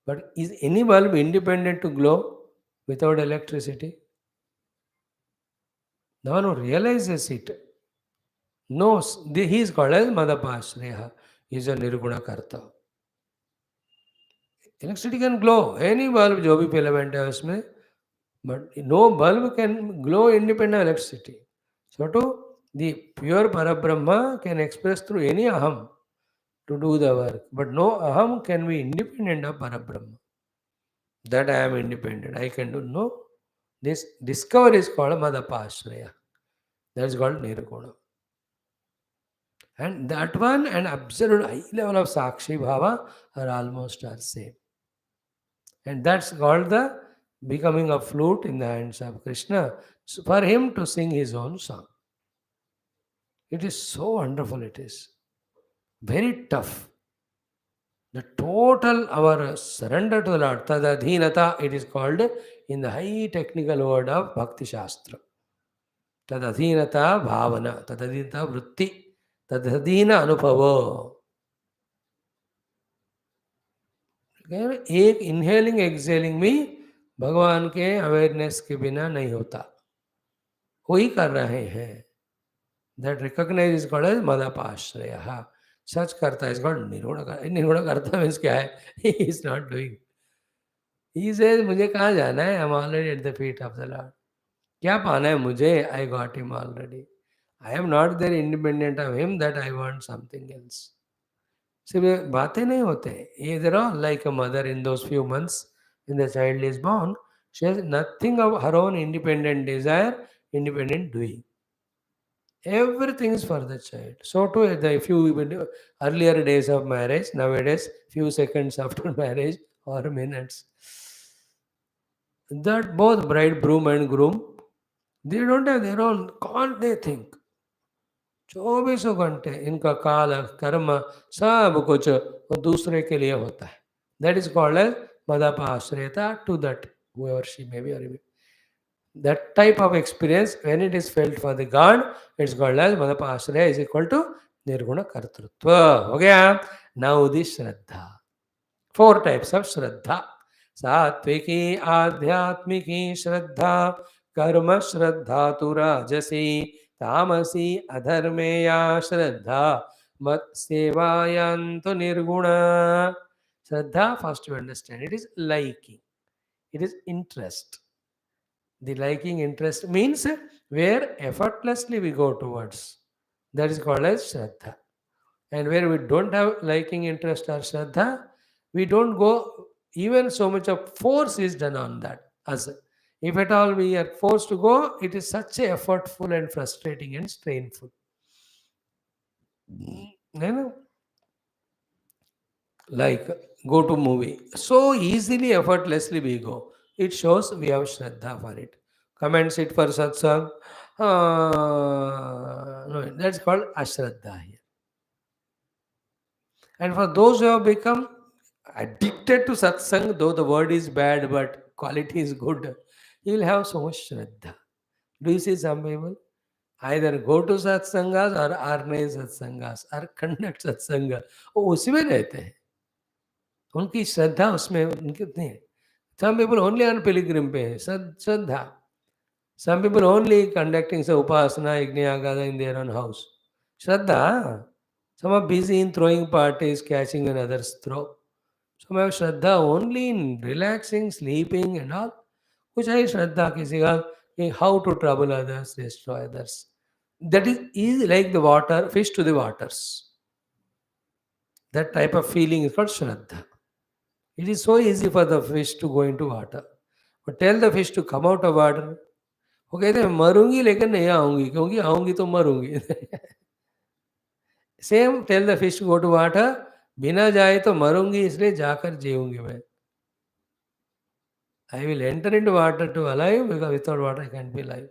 A: but is any bulb independent to glow without electricity? The one who realizes it knows he is called as Madhapashreya. He is a Nirguna Karta. Electricity can glow, any bulb जो भी filament है उसमें, but no bulb can glow independent of electricity. So too, the pure Parabrahma can express through any aham to do the work, but no aham can be independent of Parabrahma. That I am independent, I can do. No. This discovery is called Madhapashreya. That is called Nirguna. And that one and absolute high level of Sakshi Bhava are almost are same. And that's called the becoming a flute in the hands of Krishna, so for him to sing his own song. It is so wonderful, it is. Very tough. The total our surrender to the Lord, tadadhinata, it is called in the high technical word of Bhakti Shastra. Tadadhinata bhavana, tadadhinata vritti, tadadhina anupavo. एक inhaling exhaling भी भगवान के awareness के बिना नहीं होता, वही कर रहे हैं. That recognise is called as मदपाश्रय. सच करता इज कॉल्ड निर्गुण करता मीन्स क्या है? He is not doing. He says मुझे कहाँ जाना है? I am already at the feet of the lord. क्या पाना है मुझे? I got him already. I am not there independent of him that I want something else. सिर्फ बातें नहीं होते. They're all like a mother in those few months when the child is born. She has nothing of her own independent desire, independent doing. Everything is for the child. So too, the few earlier days of marriage, nowadays, few seconds after marriage or minutes, that both bridegroom and groom, they don't have their own, can't they think? 24 घंटे इनका काल कर्म सब कुछ वो दूसरे के लिए होता है. दैट इज कॉल्ड एज मदपाश्रयता to that whoever she may be or he may. That type of experience when it is felt for the God, it's called as madapashraya is equal to nirguna kartrutva. हो गया. Now the shraddha. Four types of shraddha. सात्विकी आध्यात्मिकी श्रद्धा, कर्म श्रद्धा तु राजसी, तामसी अधर्मेया श्रद्धा, मत सेवायांतु Nirguna. Shraddha, first you understand, it is liking, it is interest. The liking interest means where effortlessly we go towards. That is called as Shraddha. And where we don't have liking interest or Shraddha, we don't go, even so much of force is done on that. As if at all we are forced to go, it is such a effortful and frustrating and strainful. You know, like go to movie. So easily, effortlessly we go. It shows we have Shraddha for it. Come and sit for satsang. No, that's called Ashraddha here. And for those who have become addicted to satsang, though the word is bad but quality is good, you will have so much Shraddha. Do you see some people? Either go to satsangas or organize satsangas or conduct satsanga. वो उसी में रहते हैं. उनकी श्रद्धा उसमें उनकी उतनी है. Some people only on pilgrim पे है श्रद्धा. Some people only conducting say upasana, yajna, in their own house. Shraddha. Some are busy in throwing parties, catching when others throw. Some have Shraddha only in relaxing, sleeping and all. कुछ है श्रद्धा किसी का कि how to trouble others, destroy others. That is easy like the water, fish to the waters. That type of feeling is called Shraddha. It is so easy for the fish to go into water. But tell the fish to come out of water. वो कहते हैं मरूंगी लेकिन नहीं आऊंगी क्योंकि आऊंगी तो मरूंगी. Same tell the fish go to water, बिना जाए तो मरूंगी इसलिए जाकर जीऊंगी मैं. I will enter into water to alive because without water I can't be alive.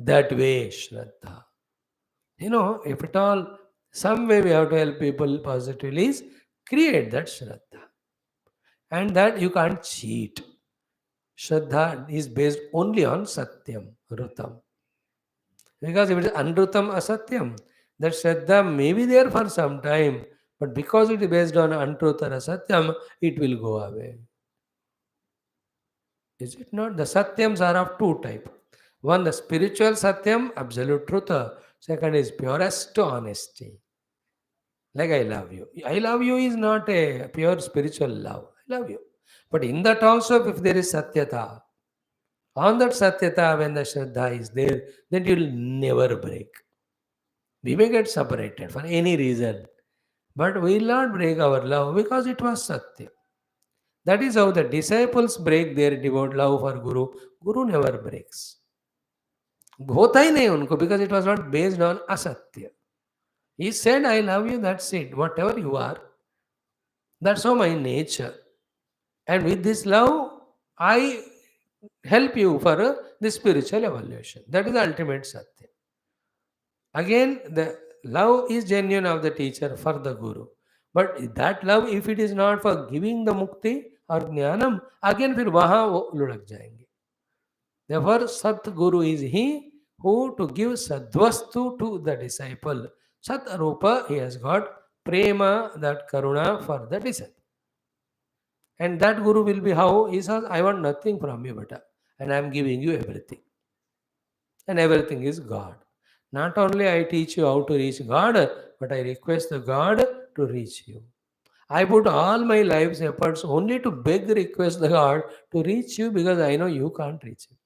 A: That way श्रद्धा. You know, if at all, some way we have to help people positively, is create that Shraddha. And that you can't cheat. Shraddha is based only on Satyam, Rutam. Because if it is Anrutam, Asatyam, that Shraddha may be there for some time, but because it is based on Antruth or Asatyam, it will go away. Is it not? The Satyams are of two types. One, the spiritual Satyam, absolute truth. Second is purest honesty. Like I love you. I love you is not a pure spiritual love. I love you. But in that also, if there is Satyata, on that Satyata, when the Shraddha is there, then you will never break. We may get separated for any reason, but we will not break our love because it was Satya. That is how the disciples break their devout love for Guru. Guru never breaks. होता ही नहीं उनको because it was not based on asatya. He said, I love you, that's it. Whatever you are, that's how my nature. And with this love, I help you for the spiritual evolution. That is the ultimate Satya. Again, the love is genuine of the teacher for the Guru. But that love, if it is not for giving the mukti or jnanam, again फिर वहाँ वो लुढ़क जाएंगे. Therefore, Sat Guru is he who to give Sadvastu to the disciple. Sat Rupa, he has got prema, that karuna for the disciple. And that Guru will be how? He says, I want nothing from you, beta, and I am giving you everything. And everything is God. Not only I teach you how to reach God, but I request the God to reach you. I put all my life's efforts only to beg, request the God to reach you because I know you can't reach him.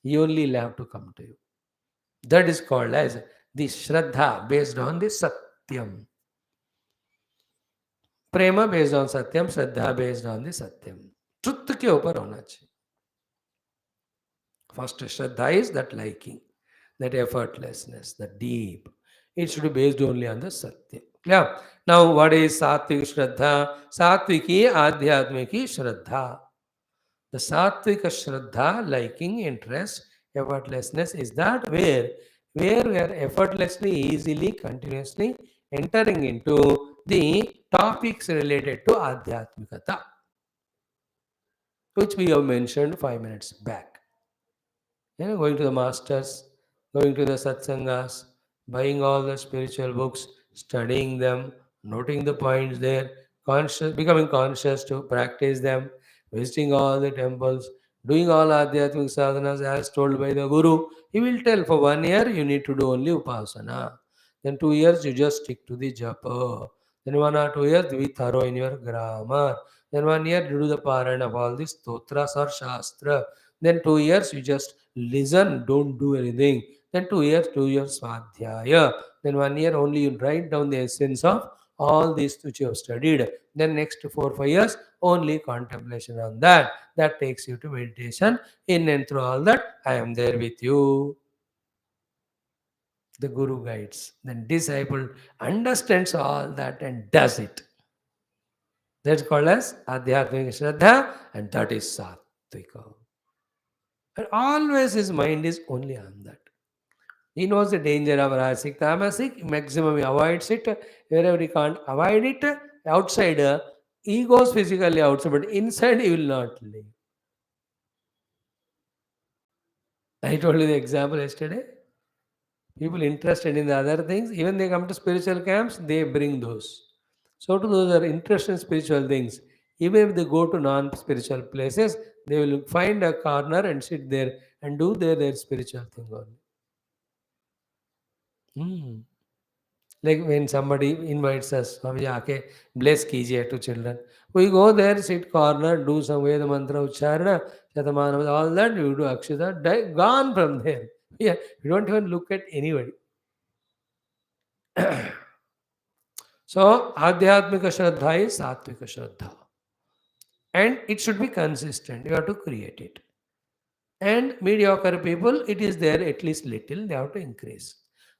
A: He only will have to come to you. That is called as the Shraddha based on the Satyam. Prem based on Satyam, Shraddha based on the Satyam, truth के ऊपर होना चाहिए. First Shraddha is that liking, that effortlessness, the deep. It should be based only on the Satya. Yeah. Now, what is Satvik Shraddha? Satviki Adhyatmiki Shraddha. The Satvika Shraddha, liking, interest, effortlessness is that where we are effortlessly, easily, continuously entering into the topics related to Adhyatmikata, which we have mentioned 5 minutes back. Going to the masters, going to the satsangas, buying all the spiritual books, studying them, noting the points there, conscious, becoming conscious to practice them, visiting all the temples, doing all adhyatmic sadhanas as told by the Guru. He will tell for 1 year you need to do only upasana. Then 2 years you just stick to the japa. Then 1 or 2 years be thorough in your grammar. Then 1 year you do the parayana of all these stotras or shastra. Then 2 years you just listen, don't do anything. Then 2 years, 2 years swadhyaya. Then 1 year only you write down the essence of all these which you have studied. Then next 4 5 years only contemplation on that. That takes you to meditation. In and through all that, I am there with you. The Guru guides. Then disciple understands all that and does it. That's called as Adhyatmika Shraddha, and that is Sattvika. And always his mind is only on that. He knows the danger of Rajasic, Tamasic, maximum he avoids it. Wherever he can't avoid it, outside, he goes physically outside, but inside he will not live. I told you the example yesterday. People interested in the other things, even they come to spiritual camps, they bring those. So to those who are interested in spiritual things, even if they go to non-spiritual places, they will find a corner and sit there and do their spiritual thing only. Hmm. Like when somebody invites us, "Swami, aake bless kijiye to children." We go there, sit corner, do some Veda mantra ucharana, Shatamanam, all that, we do Akshita, gone from there. Yeah, we don't even look at anybody. So, Adhyatmika Shraddha is Sattvika Shraddha. And it should be consistent. You have to create it. And mediocre people, it is there at least little, they have to increase.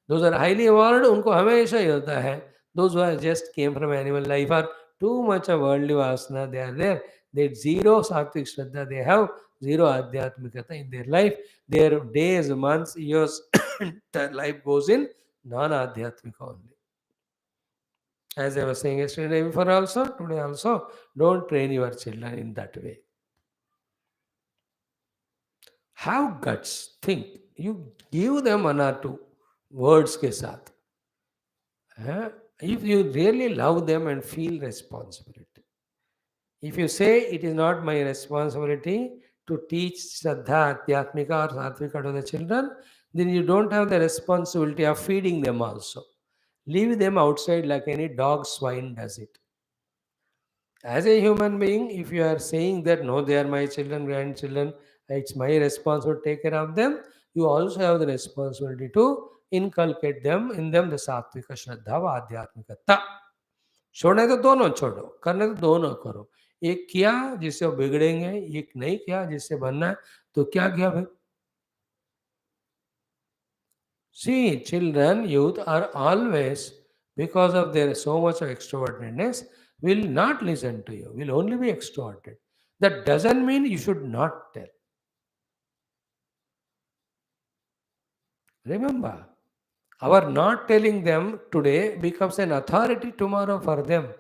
A: Those are highly evolved, उनको हमेशा ही होता है. Those who are just came from animal life are too much of worldly vasana, they are there. They zero sattvic shraddha, they have zero adhyatmikata in their life. Their days, months, years, their life goes in non-adhyatmika only. As I was saying yesterday before also, today also, don't train your children in that way. Have guts, think. You give them 1 or 2 words के साथ. If you really love them and feel responsibility. If you say it is not my responsibility to teach Shraddha, Adhyatmika or Sattvika to the children, then you don't have the responsibility of feeding them also. Leave them outside like any dog swine does it. As a human being, if you are saying that no, they are my children, grandchildren, it's my responsibility to take care of them, you also have the responsibility to inculcate them in them the सात्विक श्रद्धा व आध्यात्मिकता. छोड़ना है तो दोनों छोड़ो, करने तो दोनों करो. एक किया जिससे वो बिगड़ेंगे, एक नहीं किया जिससे बनना है, तो क्या किया भाई? See, children, youth are always, because of their so much of extrovertedness, will not listen to you, will only be extroverted. That doesn't mean you should not tell. Remember, our not telling them today becomes an authority tomorrow for them.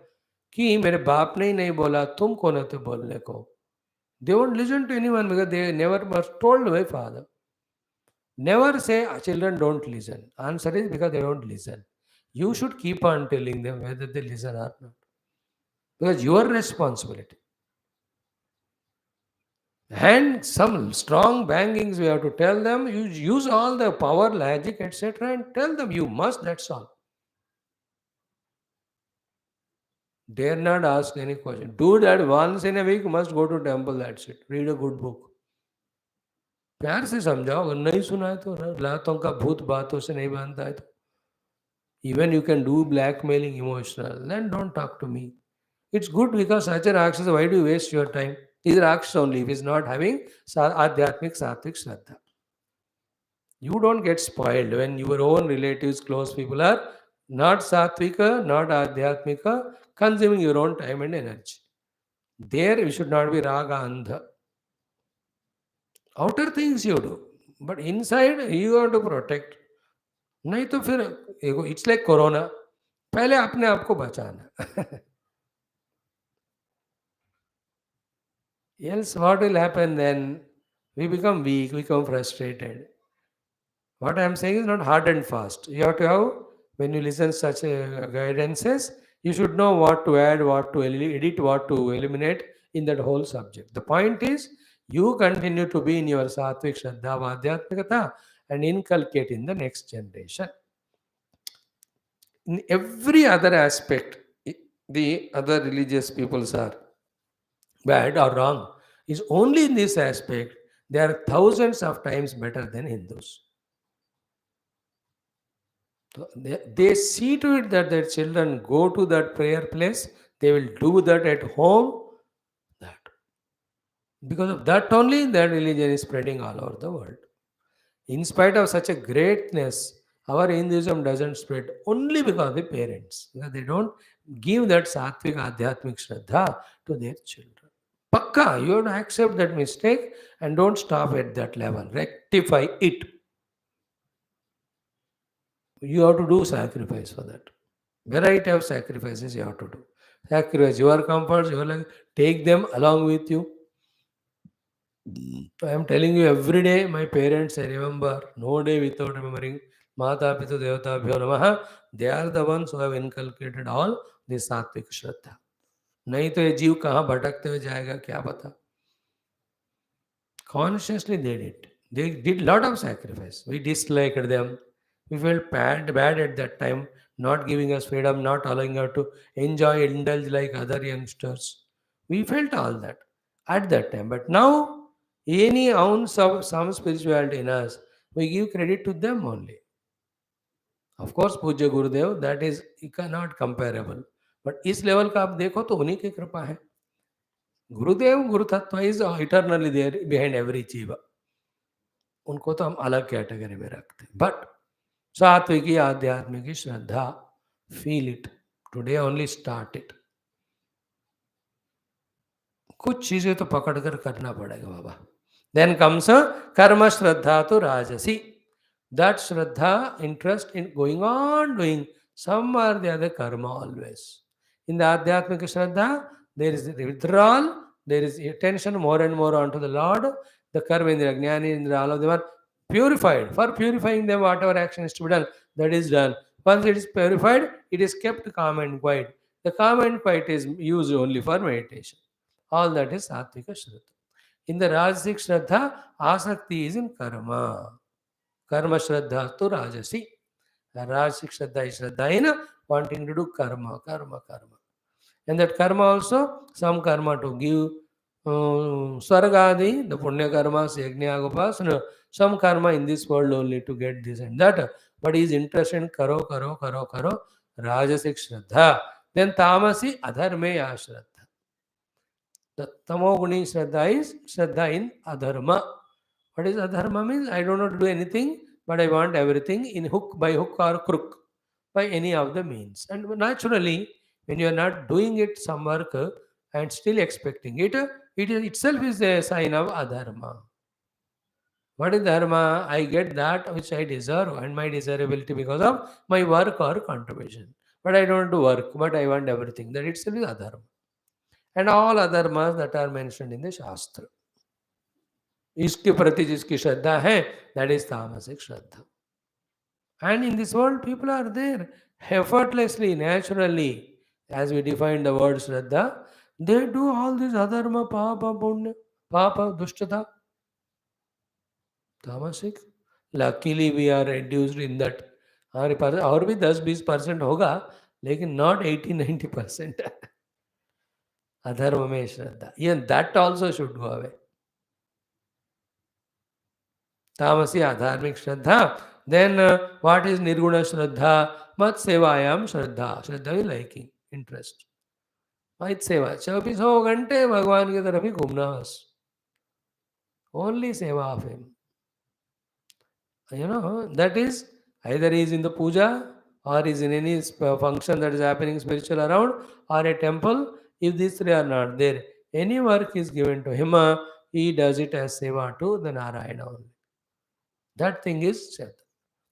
A: कि मेरे बाप ने ही नहीं बोला, तुम कौन है तो बोलने को? They won't listen to anyone because they never were told by father. Never say children don't listen. Answer is because they don't listen. You should keep on telling them whether they listen or not. Because your responsibility. And some strong bangings we have to tell them. You use all the power, logic, etc. and tell them you must, that's all. Dare not ask any question. Do that once in a week, must go to temple, that's it. Read a good book. प्यार से समझाओ, अगर नहीं सुना है तो लातों का भूत बातों से नहीं बांधता है तो. Even you can do blackmailing emotional, then don't talk to me. It's good because such a Rakshasa, why do you waste your time? He's a Rakshasa only if he's not having Adhyatmik Sattvic Shraddha. You don't get spoiled when your own relatives, close people are not Sattvika, not Adhyatmika, consuming your own time and energy. There you should not be Raga Andha. Outer things you do, but inside you want to protect. नहीं तो फिर it's like corona, पहले अपने आप को बचाना. Else what will happen then? We become weak, we become frustrated. What I am saying is not hard and fast. You have to have, when you listen such guidances, you should know what to add, what to edit, what to eliminate in that whole subject. The point is, you continue to be in your Sattvic Shraddha Vadhyatmikata and inculcate in the next generation. In every other aspect, the other religious peoples are bad or wrong. Is only in this aspect, they are thousands of times better than Hindus. So they see to it that their children go to that prayer place, they will do that at home. That because of that only, their religion is spreading all over the world. In spite of such a greatness, our Hinduism doesn't spread only because of the parents. Because they don't give that sattvic adhyatmic shraddha to their children. Pakka, you have to accept that mistake and don't stop at that level. Rectify it. You have to do sacrifice for that. Variety of sacrifices you have to do. Sacrifice your comforts, your life, take them along with you. I am telling you every day, my parents, I remember, no day without remembering Mata Pitu Devata Bhyo Namaha. They are the ones who have inculcated all this Sattvic Shraddha. नहीं तो ये जीव कहाँ भटकते हुए जाएगा क्या पता. Consciously they did. They did lot of sacrifice. We disliked them. We felt bad at that time, not giving us freedom, not allowing us to enjoy, indulge like other youngsters. We felt all that at that time. But now, any ounce of some spirituality in us, we give credit to them only. Of course, Puja Gurudev, that is not comparable. But इस level का आप देखो तो उन्हीं की कृपा है. Gurudev guru tattva is eternally there behind every jiva. उनको तो हम अलग कैटेगरी में रखते हैं. बट सात्विकी आध्यात्मिक श्रद्धा, feel it today, only start it. कुछ चीजें तो पकड़ कर करना पड़ेगा बाबा. देन कम्स कर्म श्रद्धा तो राजसी. That Shraddha interest in going on doing some or the other karma always. In the Adhyatmika Shraddha, there is withdrawal, there is attention more and more onto the Lord. The Karma Indra, Jnani Indra, all of them are purified. For purifying them, whatever action is to be done, that is done. Once it is purified, it is kept calm and quiet. The calm and quiet is used only for meditation. All that is Satvika Shraddha. In the Rajasic Shraddha, Asakti is in Karma. Karma Shraddha to Rajasi. Rajasic Shraddha is Shraddha in wanting to do karma. And that karma also, some karma to give Swargadi, the Punya karma, Yajna Upasana, some karma in this world only to get this and that. But he is interested in karo, Rajasic Shraddha. Then Tamasi, Adharmeya Shraddha. The Tamoguni Shraddha is Shraddha in Adharma. What is Adharma means? I don't want to do anything, but I want everything in by hook or crook, by any of the means. And naturally, when you are not doing it some work and still expecting it, it is itself is a sign of adharma. What is dharma? I get that which I deserve and my desirability because of my work or contribution. But I don't do work, but I want everything. That itself is adharma. And all adharmas that are mentioned in the Shastra. इसके प्रति जिसकी श्रद्धा है, that is tamasic Shraddha. And in this world, people are there effortlessly, naturally, as we define the word Shraddha, they do all this adharma, papa, punya, papa, dushtata, tamasic. Luckily, we are reduced in that. और भी 10-20% होगा, लेकिन not 80-90%. अधर्म में श्रद्धा. Even that also should go away. Tamasi adharmic shraddha. Then what is nirguna shraddha? Mat sevayam shraddha. Shraddha is liking, interest. हित सेवा 24 घंटे भगवान की तरफ ही घूमना बस, ओनली सेवा of him. That is either he is in the puja or is in any function that is happening spiritual around or a temple. If these three are not there, any work is given to him, he does it as seva to the Narayana only. That thing is Chant.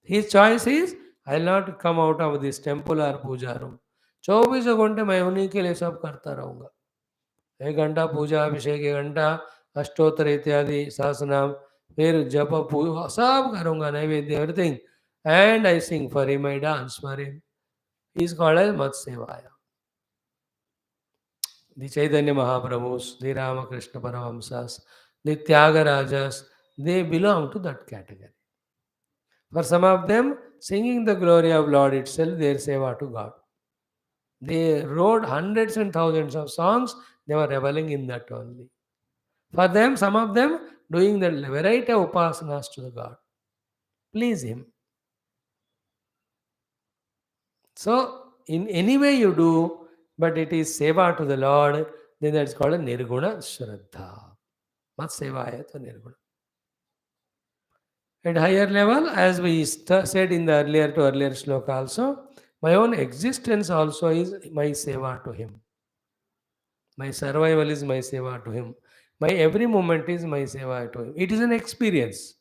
A: His choice is, I will not come out of this temple or puja room. 24 घंटे मैं उन्हीं के लिए सब करता रहूंगा. 1 घंटा पूजा अभिषेक, 1 घंटा अष्टोत्तर इत्यादि सहस्रनाम, फिर जप पूजा सब करूंगा, naivedya everything, and I sing for him, I dance for him. Is called as मत सेवाया. The Chaitanya Mahaprabhus, the Ramakrishna Paramhamsas, the Tyagarajas, they belong to that category. For some of them, singing the glory of Lord itself, their seva to God. They wrote hundreds and thousands of songs, they were reveling in that only. For them, some of them, doing the variety of upasanas to the God. Please Him. So, in any way you do, but it is seva to the Lord, then that's called a nirguna shraddha. Mat sevaya to nirguna. At higher level, as we said in the earlier sloka also, my own existence also is my seva to Him. My survival is my seva to Him. My every moment is my seva to Him. It is an experience.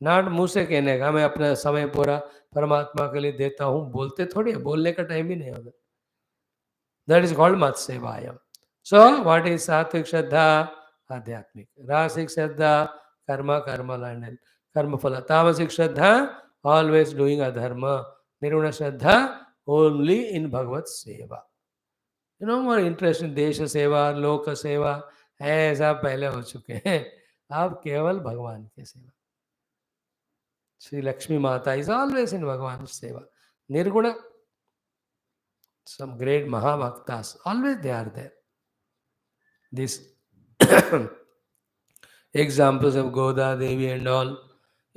A: Not मुंह से कहने का मैं अपना समय पूरा परमात्मा के लिए देता हूँ, बोलते थोड़ी है, बोलने का टाइम ही नहीं होता. दैट इज कॉल्ड मत सेवायम. सो व्हाट इज सात्विक श्रद्धा? आध्यात्मिक. रासिक श्रद्धा कर्म कर्मलैंड कर्मफल. तामसिक श्रद्धा ऑलवेज डूइंग अधर्म. निर्गुण श्रद्धा ओनली इन भगवत सेवा. मोर इंटरेस्ट इन देश सेवा, लोक सेवा, ऐसा पहले हो चुके हैं. अब केवल भगवान की सेवा. Sri Lakshmi Mata is always in Bhagavan's seva. Nirguna, some great Mahabhaktas, always they are there. These examples of Goda Devi and all,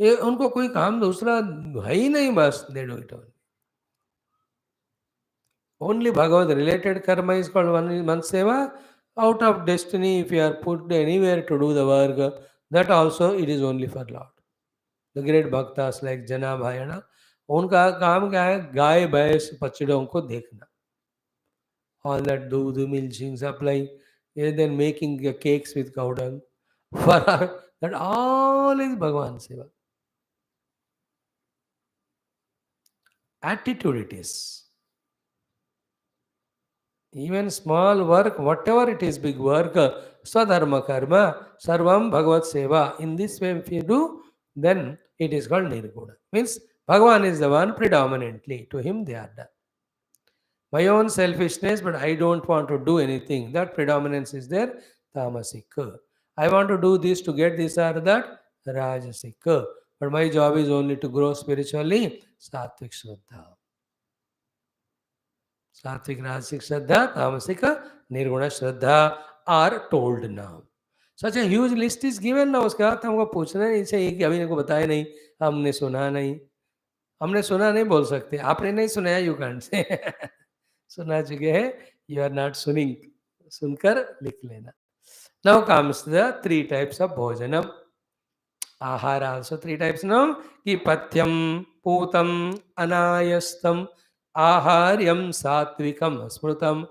A: ये उनको कोई काम दूसरा है ही नहीं, बस they do it only. Only Bhagavad related karma is called one seva. Out of destiny, if you are put anywhere to do the work, that also it is only for Lord. The great bhaktas like Jana Bhayana, उनका काम क्या है? गाय भैंस बछड़ों को देखना. All that दूध milking supply, and then making cakes with cow dung. For that all is Bhagavan seva. Attitude it is. Even small work, whatever it is, big work, swadharma karma, sarvam bhagavat seva. In this way, if you do, then it is called nirguna. Means Bhagavan is the one predominantly. To him they are done. My own selfishness, but I don't want to do anything. That predominance is there, tamasic. I want to do this to get this or that, rajasic. But my job is only to grow spiritually, sattvic shraddha. Sattvic, rajasic shraddha, tamasika, nirguna shraddha are told now. Such a huge list is given now. उसके बाद हमको पूछना नहीं चाहिए कि अभी इनको बताया नहीं, हमने सुना नहीं. हमने सुना नहीं बोल सकते. आपने नहीं सुनाया, you can't say. सुना चुके हैं, you are not सुनिंग. सुनकर लिख लेना. Now comes the 3 types of bhojanam. Ahara also 3 types now. कि पथ्यम, पूतम, अनायस्तम, आहार्यम सात्विकम स्मृतम,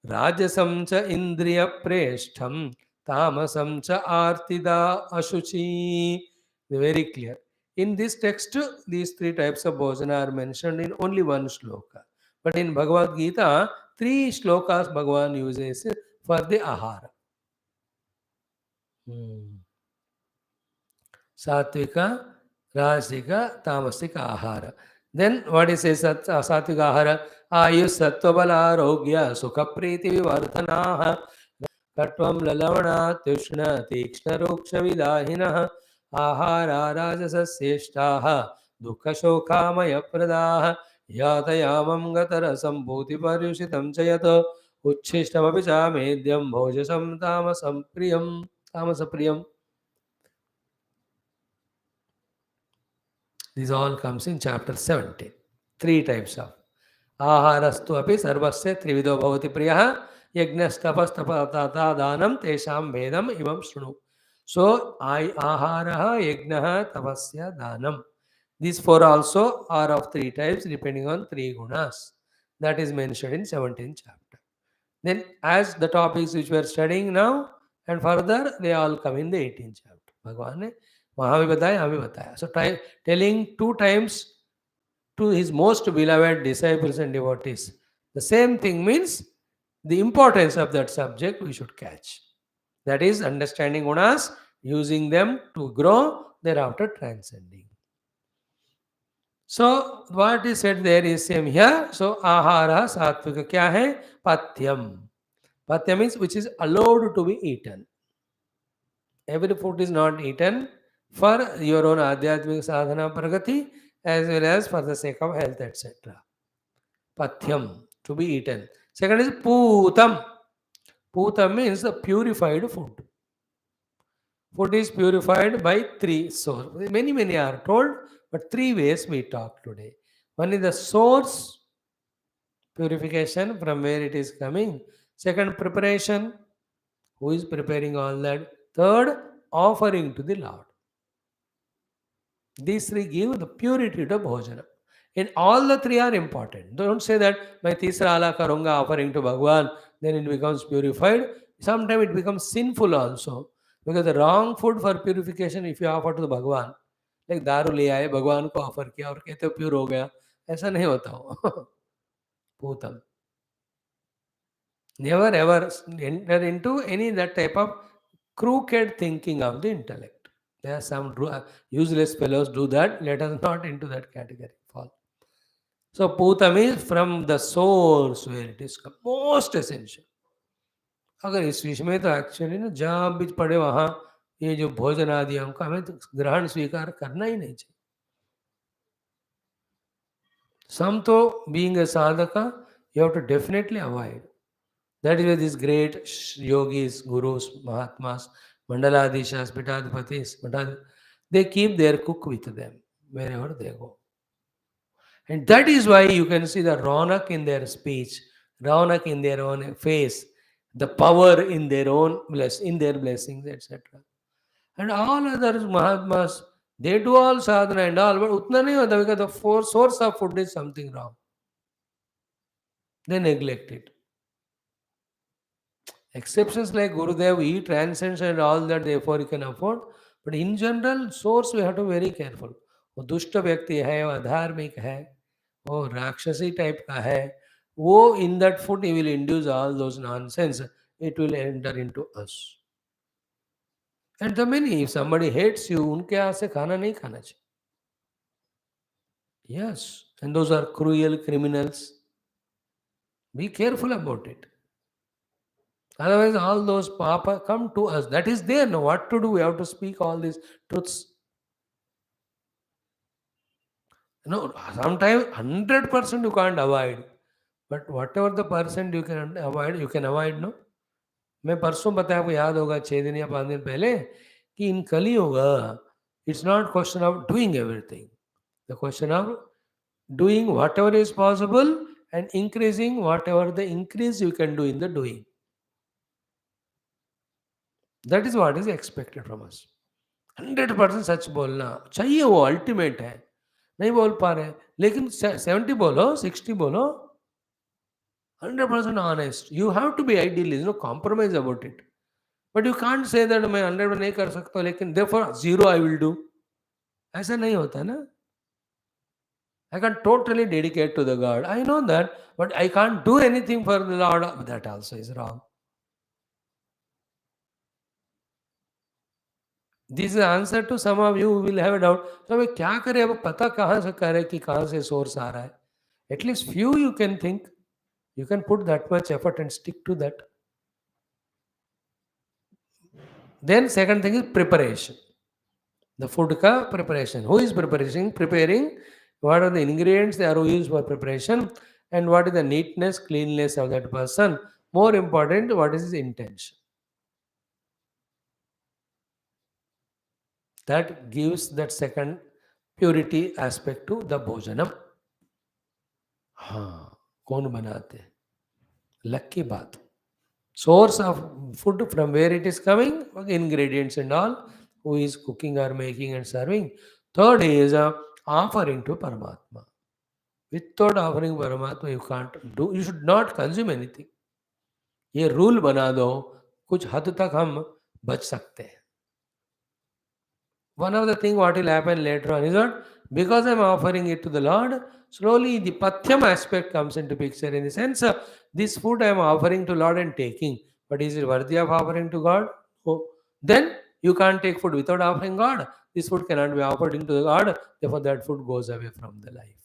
A: राजसम च इंद्रिय प्रेष्ठम, तामसम च आर्तिदा ashuchi. Very clear. In this text, these 3 types of bhojana are mentioned in only one shloka. But in Bhagavad Gita, 3 shlokas Bhagavan uses for the ahara. Satvika, Rajasika, Tamasika ahara. Then what is Satvika ahara? Ayus sattva arogya sukha priti vivardhanaha katvam lalavana tushna tikshna ruksha vidahinaha ahara rajasaseshtaha dukha shokhamaya pradaha यातयामं गतरसं भूतिपर्युषितं च यत् उच्छिष्टमपि च मेद्यं भोजसं तामसं प्रियं तामसप्रियं. This all comes in chapter 17. 3 types of aharastu api sarvasya trivido bhavati priyah yajnastapastapata danam tesham vedam imam shrunu. So, ahara, yajna, tapasya, danam. These four also are of three types depending on three gunas. That is mentioned in 17th chapter. Then, as the topics which we are studying now and further, they all come in the 18th chapter. Bhagavan ne Maha bhi bataya, hum bhi bataya. So, telling two times to his most beloved disciples and devotees. The same thing means the importance of that subject we should catch. That is understanding gunas, using them to grow, thereafter transcending. So what is said there is same here. So ahara satvika kya hai? Patyam. Patyam means which is allowed to be eaten. Every food is not eaten for your own adhyatmik sadhana pragati as well as for the sake of health, etc. Pathyam, to be eaten. Second is putam. Putam means the purified food. Food is purified by three sources. Many are told, but three ways we talk today. One is the source purification from where it is coming. Second, preparation. Who is preparing all that? Third, offering to the Lord. These three give the purity to bhojana. And all the three are important. Don't say that my tisra ala karunga offering to Bhagwan, then it becomes purified. Sometimes it becomes sinful also. Because the wrong food for purification, if you offer to the Bhagwan, like दारू ले आए भगवान को offer किया और कहते हो pure हो गया, ऐसा नहीं होता हो. Bhutam. Never ever enter into any that type of crooked thinking of the intellect. There are some useless fellows do that. Let us not into that category fall. So Putam is from the source where it is most essential. अगर इस विषय में तो actually ना जहाँ भी पड़े वहाँ ये जो भोजन आदि हमको हमें तो ग्रहण स्वीकार करना ही नहीं चाहिए. Some तो being a sadhaka, you have to definitely avoid. That is why these great yogis, gurus, mahatmas, mandaladishas, pitadhipatis, they keep their cook with them wherever they go. And that is why you can see the Ronak in their speech, Ronak in their own face, the power in their own in their blessings, etc. And all others, Mahatmas, they do all sadhana and all, but utna nahi hota because the source of food is something wrong. They neglect it. Exceptions like Gurudev, he transcends and all that, therefore he can afford. But in general, source we have to be very careful. वो दुष्ट व्यक्ति है, वो अधार्मिक है, वो राक्षसी type का है, वो in that food he will induce all those nonsense. It will enter into us. And the many, if somebody hates you, उनके यहाँ से खाना नहीं खाना चाहिए. Yes, and those are cruel criminals. Be careful about it. Otherwise, all those papa come to us. That is there. Now, what to do? We have to speak all these truths. No, sometimes 100% you can't avoid. But whatever the percent you can avoid, no? मैं परसों बताया, आपको याद होगा 6 दिन या 5 दिन पहले कि इन कलियुग it's not question of doing everything. The question of doing whatever is possible and increasing whatever the increase you can do in the doing. That is what is expected from us. 100% सच बोलना चाहिए, वो ultimate है. नहीं बोल पा रहे लेकिन 70 बोलो, 60 बोलो. 100% honest. You have to be idealist, no compromise about it. But you can't say that मैं 100 नहीं कर सकता लेकिन therefore 0 I will do. ऐसा नहीं होता ना. I can totally dedicate to the God. I know that, but I can't do anything for the Lord. That also is wrong. This is the answer to some of you who will have a doubt. तो अब क्या करें, अब पता कहाँ से करें कि कहाँ से सोर्स आ रहा है. At least few you can think. You can put that much effort and stick to that. Then second thing is preparation. The food ka preparation. Who is preparing? What are the ingredients they are used for preparation? And what is the neatness, cleanliness of that person? More important, what is his intention? That gives that second purity aspect to the bhojanam. हाँ, कौन बनाते? Luck की बात. Source of food, from where it is coming, okay, ingredients and all, who is cooking or making and serving. Third is offering to Paramatma. Without offering Paramatma, you can't do, you should not consume anything. ये rule बना दो, कुछ हद तक हम बच सकते हैं. One of the thing what will happen later on is that because I'm offering it to the Lord, slowly the pathyam aspect comes into picture, in the sense this food I'm offering to Lord and taking, but is it worthy of offering to God? Oh, then you can't take food without offering God. This food cannot be offered into the God, therefore that food goes away from the life.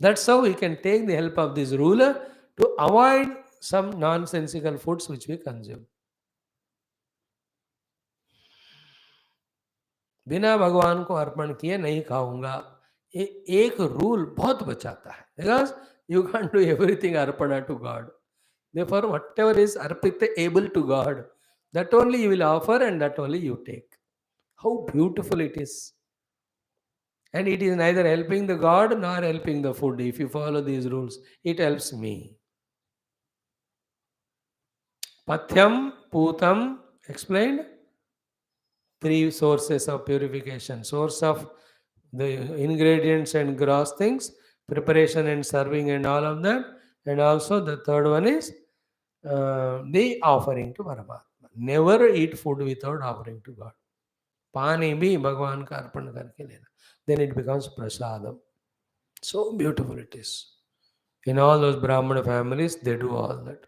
A: That's how we can take the help of this ruler to avoid some nonsensical foods which we consume. बिना भगवान को अर्पण किए नहीं खाऊंगा, ये एक rule बहुत बचाता है. Because you can do everything arpana to God. Therefore, whatever is arpita able to God, that only you will offer and that only you take. How beautiful it is. And it is neither helping the God nor helping the food. If you follow these rules, it helps me. Pathyam, Putam, explained. Three sources of purification. Source of the ingredients and gross things, preparation and serving and all of that. And also the third one is the offering to Paramatma. Never eat food without offering to God. पानी भी भगवान का अर्पण करके लेना. Then it becomes prasadam. So beautiful it is. In all those Brahmana families, they do all that.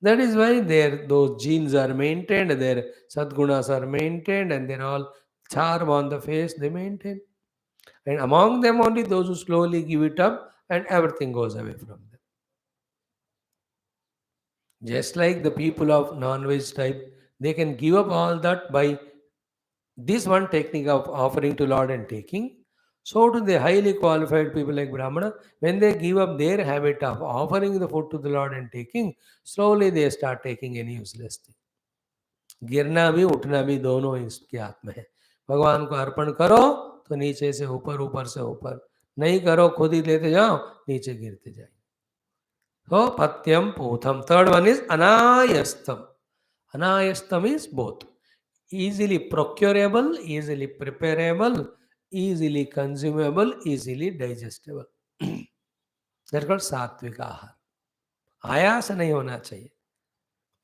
A: That is why those genes are maintained, their sadgunas are maintained, and they're all charm on the face they maintain. And among them only those who slowly give it up and everything goes away from them. Just like the people of non-veg type, they can give up all that by this one technique of offering to Lord and taking. So to the highly qualified people like Brahmana, when they give up their habit of offering the food to the Lord and taking, slowly they start taking any useless thing. गिरना भी उठना भी दोनों इसके हाथ में है. भगवान को अर्पण करो तो नीचे से ऊपर, ऊपर से ऊपर. नहीं करो, खुद ही लेते जाओ, नीचे गिरते जाए. So patyam putham. Third one is anayastam. Anayastam is both. Easily procurable, easily preparable, easily consumable, easily digestible. That's called सात्विक आहार. आयास नहीं होना चाहिए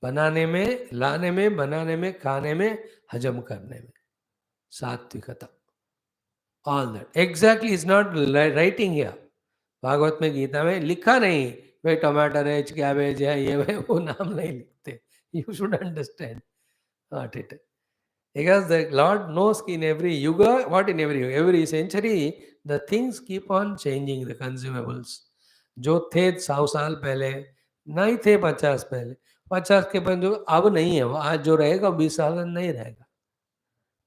A: बनाने में, लाने में, बनाने में, खाने में, हजम करने में. सात्विकता. All that. Exactly is not writing here. Bhagavat में, गीता में लिखा नहीं भाई टमाटर है, कैबेज है, ये है, वो नाम नहीं लिखते. You should understand what it is. Because the Lord knows in every yuga, what in every century, the things keep on changing, the consumables. जो थे 100 साल पहले नहीं थे, 50 पहले, 50 के बाद जो अब नहीं है, वो आज जो रहेगा 20 साल में नहीं रहेगा.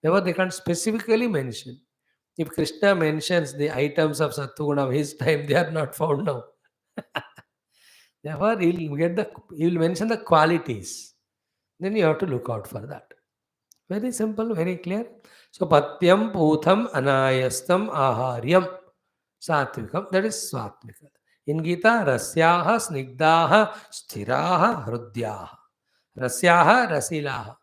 A: Therefore, they can't specifically mention. If Krishna mentions the items of Sattva of his time, they are not found now. Therefore, he will mention the qualities. Then you have to look out for that. Very simple, very clear. So, patyam, putham, anayastam, aharyam, satvikam, that is swatvika. In Gita, rasyaha, snigdaha, sthiraha, hrudyaha. Rasyaha, rasilaha.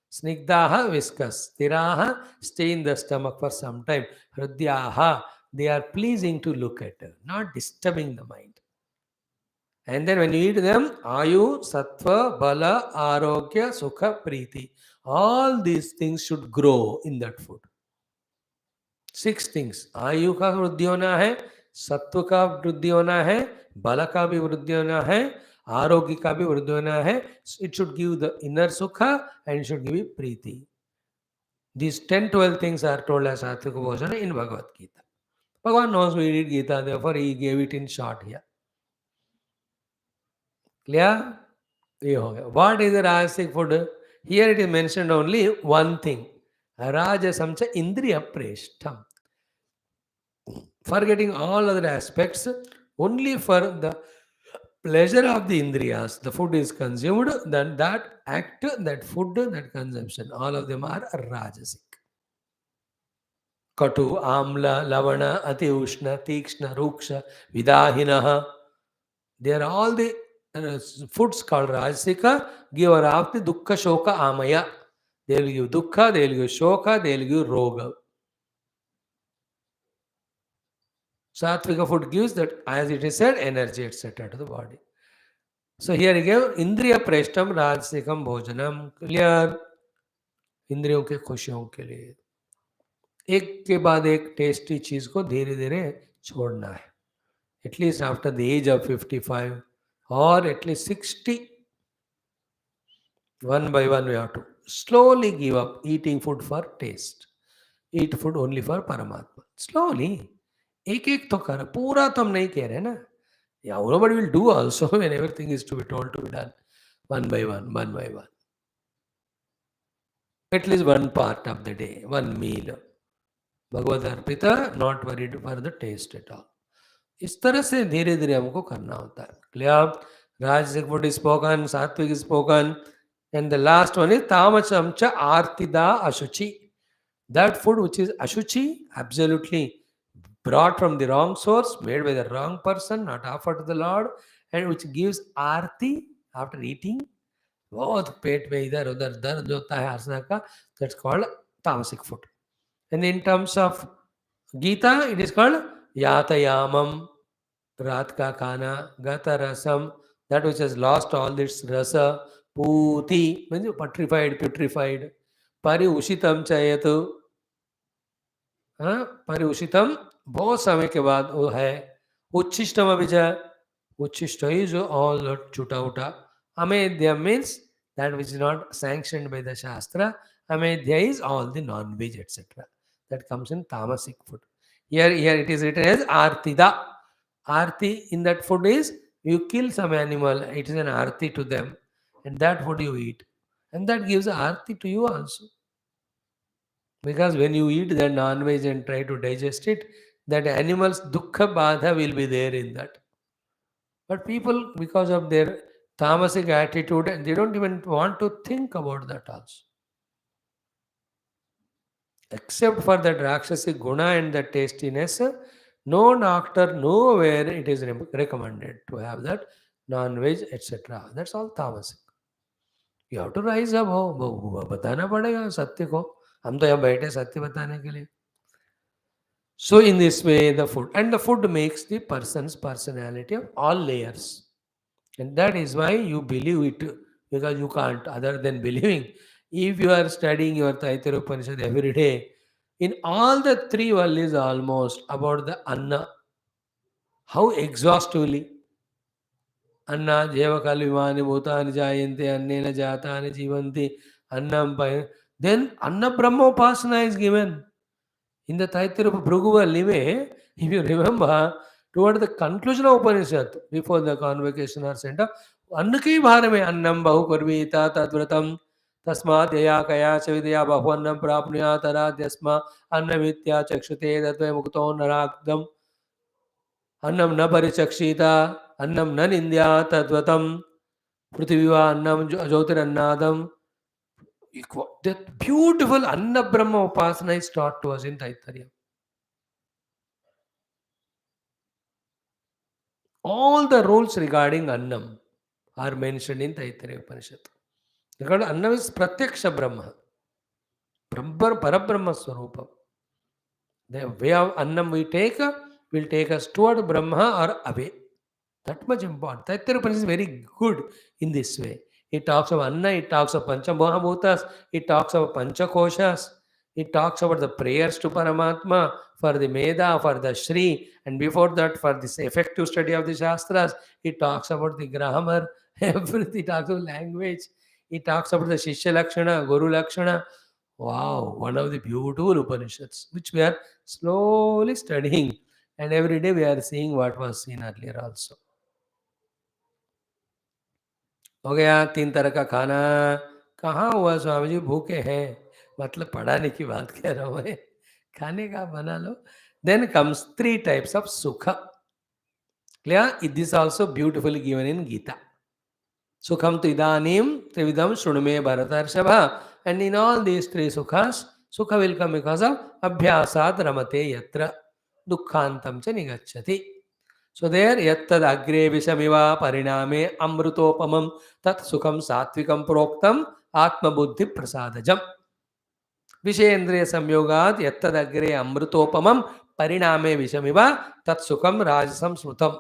A: Snigdaha, viscous. Sthiraha, stay in the stomach for some time. Hrudyaha, they are pleasing to look at, not disturbing the mind. And then when you eat them, ayu, sattva, bala, arogya, sukha, priti. All these things should grow in that food. 6 things. आयु का वृद्धि होना है, सत्व का वृद्धि होना है, बल का भी वृद्धि होना है, आरोग्य का भी वृद्धि होना है. It should give the inner sukha and it should give you priti. These 10-12 things are told as Satvika Bhojana in Bhagavad Gita. Bhagavan knows we read Gita, therefore he gave it in short here. Clear? What is the Rajasic food? Here it is mentioned only one thing. Rajasamcha Indriya Preshtham. Forgetting all other aspects, only for the pleasure of the Indriyas, the food is consumed, then that act, that food, that consumption, all of them are Rajasic. Katu, Amla, Lavana, Ati Ushna, Tikshna, Ruksha, Vidahinaha. They are all the foods called Rajasika give off the Dukkha Shoka Amaya. They will give Dukkha, they will give Shoka, they will give Roga. Satvika food gives that, as it is said, energy, etc. to the body. So here he gave Indriya Preshtam Rajasikam Bhojanam. Clear? इंद्रियों के खुशियों के लिए एक के बाद एक tasty चीज को धीरे धीरे छोड़ना है. At least after the age of 55 or at least 60, one by one we have to slowly give up eating food for taste. Eat food only for Paramatma. Slowly. एक एक तो कर, पूरा तो हम नहीं कह रहे ना. Yeah, nobody will do also when everything is to be told to be done. One by one, one by one. At least one part of the day, one meal. Bhagavad arpita, not worried for the taste at all. इस तरह से धीरे धीरे हमको करना होता है. Clear? राजसिक फूड इज स्पोकन, सात्विक is spoken, and the last one is तामसम च आर्तिदा अशुचि. That food which is ashuchi, absolutely brought from the wrong source, made by the wrong person, not offered to the Lord, and which gives arti after eating. बहुत पेट में इधर उधर दर्द होता है आसना का. That's called tamasic food. And in terms of Gita, it is called yatayamam, रात का खाना, gata rasam, that which has lost all its rasa, puti means petrified, putrefied, pariushitam chayatu. परिउषितम बहुत समय के बाद वो है. उच्छिष्टम अभिजय, उच्छिष्ट इज ऑल छूटा उठा. अमेध्य means that which is not sanctioned by the Shastra. Amedhya is all the non-veg, etc. That comes in tamasic food. Here it is written as artida. Arti in that food is you kill some animal, it is an arti to them, and that food you eat. And that gives arti to you also. Because when you eat the non-veg and try to digest it, that animal's dukkha badha will be there in that. But people, because of their tamasic attitude, and they don't even want to think about that also. Except for that rakshasic guna and the tastiness, no doctor, nowhere it is recommended to have that non-veg, etc. That's all tamasic. You have to rise up. बताना पड़ेगा सत्य को. हम तो यहाँ बैठे सत्य बताने के लिए. So in this way, the food makes the person's personality of all layers. And that is why you believe it, because you can't other than believing. If you are studying your Taittiriya Upanishad every day, in all the three valleys almost about the Anna, how exhaustively. Anna jeva kalvimani bhutani jayante annena jatani jivanti annam pai. Then Anna Brahma Upasana is given. In the Taittiriya Bhruguvalli, if you remember, toward the conclusion of Upanishad, before the convocation or sent up, Annaki Bharame Annam Bahu Kurvita Tatvratam Tasmat Yaya Kaya Chavidya Bahwanam Prapnuya Taradyasma Annamitya Chakshute Datve Mukto Narakdam Annam Na Parichakshita Annam Na Nindya Tadvatam Pruthiviva Annam Jyotirannadam. That beautiful Anna Brahma Upasana is taught to us in Taittiriya. All the rules regarding Annam are mentioned in Taittiriya Upanishad. Because Annam is Pratyaksha Brahma. Parabrahma Swarupa. The way of Annam we take will take us toward Brahma or away. That much important. Taittiriya Upanishad is very good in this way. It talks of Anna, it talks of Panchamahabhutas, it talks of Panchakoshas, it talks about the prayers to Paramatma, for the Meda, for the Shri, and before that for this effective study of the Shastras. It talks about the grammar, everything. It talks about language, it talks about the Shishya Lakshana, Guru Lakshana. Wow, one of the beautiful Upanishads, which we are slowly studying, and every day we are seeing what was seen earlier also. हो गया 3 तरह का खाना. कहाँ हुआ स्वामी जी भूखे हैं, मतलब पढ़ाने की बात कह रहा हूँ मैं. खाने का बना लो. Then comes 3 types of sukha. Clear? This also beautifully given in Gita. Sukham tu idanim trividam shrunume bharatarshava. And in all these 3 sukhas, sukha will come because of abhyasat ramate yatra dukkhantam cha nigacchati. So there, yattad agre vishamiva pariname amrutopamam tat sukham satvikam proktam atma buddhi prasadajam. Vishayendriya samyogat yattad agre amrutopamam pariname vishamiva tat sukham rajasam smrutam.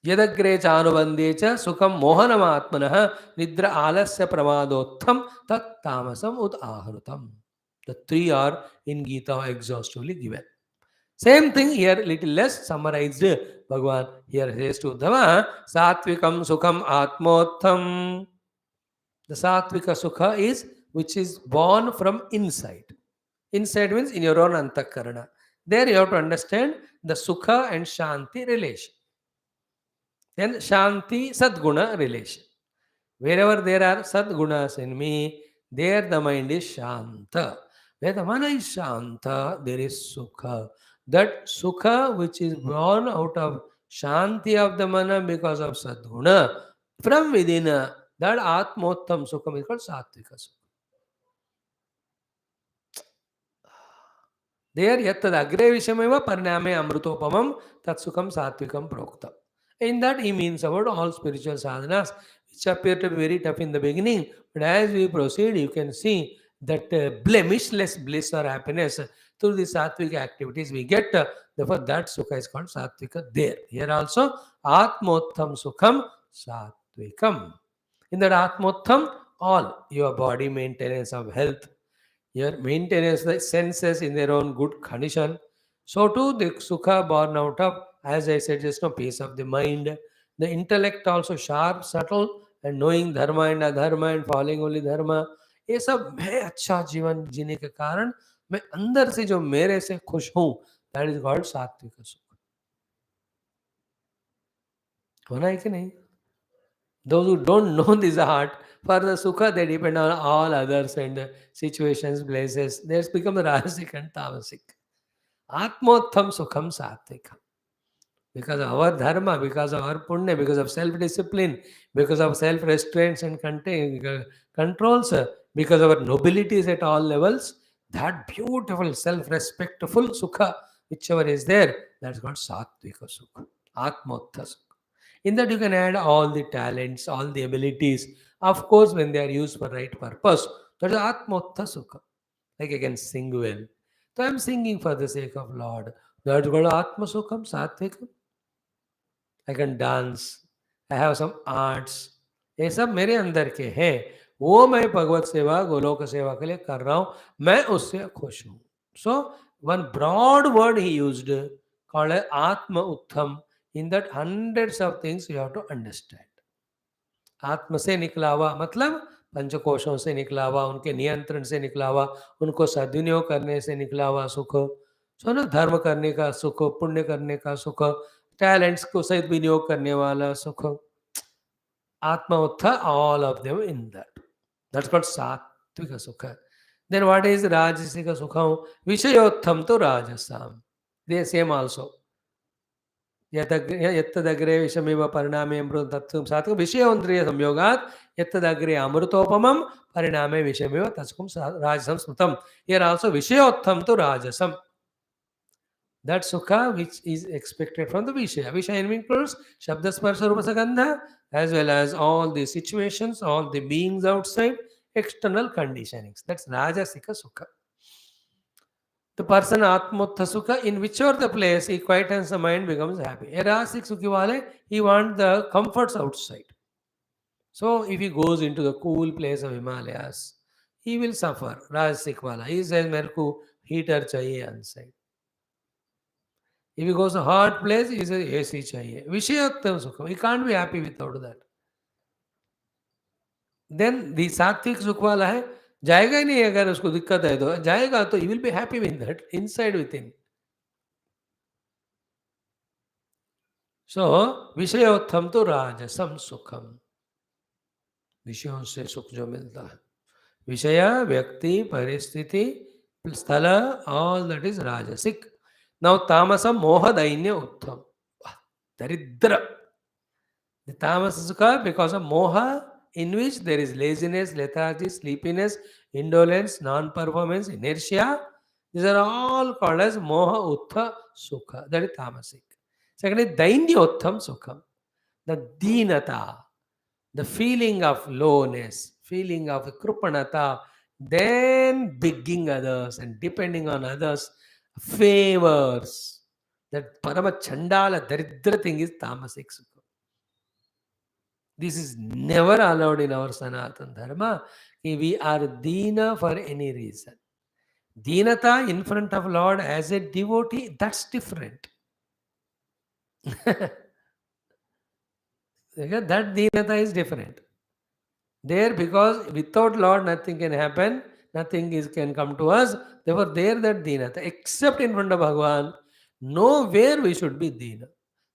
A: Yadagre chanubandhe cha sukham mohanamaatmanah nidra alasya pramadottham tat tamasam ud ahrutam. The three are in Gita exhaustively given. Same thing here, little less summarized. Bhagavan here says to Uddhava, Satvikam Sukham Atmotham. The Satvika Sukha is which is born from inside. Inside means in your own antakarana. There you have to understand the Sukha and Shanti relation. Then Shanti Sadguna relation. Wherever there are Sadgunas in me, there the mind is Shanta. Where the mana is Shanta, there is Sukha. That Sukha which is born out of Shanti of the mana because of Sadguna, from within that Atmottam Sukha is called Satvika Sukha. There yattad agre vishameva pariname amrutopamam tat sukham satvikam proktam. In that he means about all spiritual sadhanas which appear to be very tough in the beginning, but as we proceed you can see that blemishless bliss or happiness through the sattvic activities we get. Therefore that sukha is called sattvika there. Here also atmottham sukham sattvikam. In that atmottham, all your body maintenance of health, your maintenance the senses in their own good condition. So too the sukha born out of, as I said just now, peace of the mind. The intellect also sharp, subtle, and knowing dharma and adharma and following only dharma. ये सब मैं अच्छा जीवन जीने के कारण मैं अंदर से जो मेरे से खुश हूं, दैट इज कॉल्ड सात्विक सुख. होना है कि नहीं? Those who don't know this art, for the sukha, they depend on all others and situations, places. They become rajasic and tamasic. Atmottham sukham satvika. Because of our dharma, because of our punya, because of self-discipline, because of self-restraints and controls, because of our nobilities at all levels, that beautiful self-respectful sukha, whichever is there, that's called sattvika sukha. Atmottha sukha. In that you can add all the talents, all the abilities, of course, when they are used for right purpose. That is Atmottha Sukha. Like I can sing well. So I am singing for the sake of Lord. That is called Atma Sukham, Satvikam. I can dance. I have some arts. ये सब मेरे अंदर के हैं. वो मैं भगवत सेवा, गोलोक सेवा के लिए कर रहा हूँ. मैं उससे खुश हूँ. So one broad word he used called Atma Uttham. In that hundreds of things you have to understand. आत्म से निकला हुआ मतलब पंचकोशों से निकला हुआ, उनके नियंत्रण से निकला हुआ, उनको सद्विनियोग करने से निकला हुआ सुख. सो ना धर्म करने का सुख, पुण्य करने का सुख, टैलेंट्स को सद्विनियोग करने वाला सुख. आत्मोत्थ, all of them in that. That's called सात्विक सुख. Then what is rajasic sukham? Vishayotham to rajasam. They same also. यत्तदग्रे विषमेव परिणामे अमृत तत्व सात्विक विषयोन्द्रिय संयोगात् यत्तदग्रे अमृतोपमं परिणामे विषमेव तत्सुखम राजसम स्मृतम. Here also विषयोत्थम to rajasam. That sukha which is expected from the vishaya. Vishaya includes shabda sparsha rupa sagandha as well as all the situations, all the beings outside, external conditionings. That's rajasika sukha. The person Atmottha Sukha, in whichever the place he quietens the mind, becomes happy. A Rasic Sukhi wale, he wants the comforts outside. So if he goes into the cool place of Himalayas, he will suffer. Rajasic wala. He says, मेरे को heater चाहिए inside. If he goes to a hot place, he says AC चाहिए. Vishayattam Sukha. He can't be happy without that. Then the Sattvic Sukha wala है, जाएगा ही नहीं. अगर उसको दिक्कत है तो जाएगा तो he will be happy with that inside within. So विषयोत्थम तो राजसम सुखम. विषयों से सुख जो मिलता है, विषय, व्यक्ति, परिस्थिति, स्थल, all that is rajasic. Now tamasam moha dainya uttham. Daridra. The tamas sukha because of moha, in which there is laziness, lethargy, sleepiness, indolence, non-performance, inertia. These are all called as Moha Uttha Sukha. That is tamasic. Second is Dainyottham Sukham. The Deenata, the feeling of lowness, feeling of Krupanata, then begging others and depending on others, favors. That Parama Chandala Daridra thing is tamasic Sukha. This is never allowed in our Sanatana Dharma. We are Deena for any reason. Deenata in front of Lord as a devotee, that's different. Okay, that Deenata is different. There, because without Lord nothing can happen, nothing can come to us. Therefore, there that Deenata, except in front of Bhagavan, nowhere we should be Deena.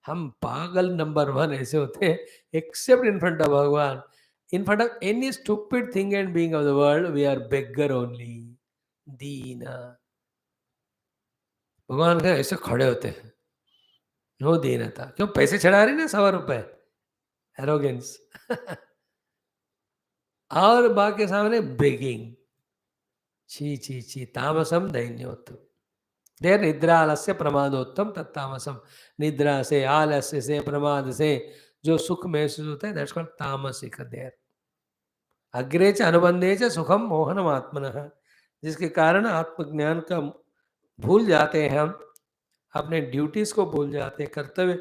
A: हम पागल number one ऐसे होते हैं except in front of Bhagavan. In front of any stupid thing and being of the world, we are beggar only. Deena. भगवान का ऐसे खड़े होते हैं, नो दीनता. क्यों? पैसे चढ़ा रहे ना 100 रुपए, एरोगेंस. और बाकी सामने बेगिंग. ची ची ची तामसम दैन्योत्तम. देर निद्रा आलस्य प्रमादोत्तम तत्तामसम. निद्रा से, आलस्य से, प्रमाद से जो सुख महसूस होता है, दैट्स कॉल्ड तामसिक. देर अग्रे च अनुबंधे च सुखम मोहनम आत्मनः. जिसके कारण आत्मज्ञान का भूल जाते हैं हम, अपने ड्यूटीज को भूल जाते हैं, कर्तव्य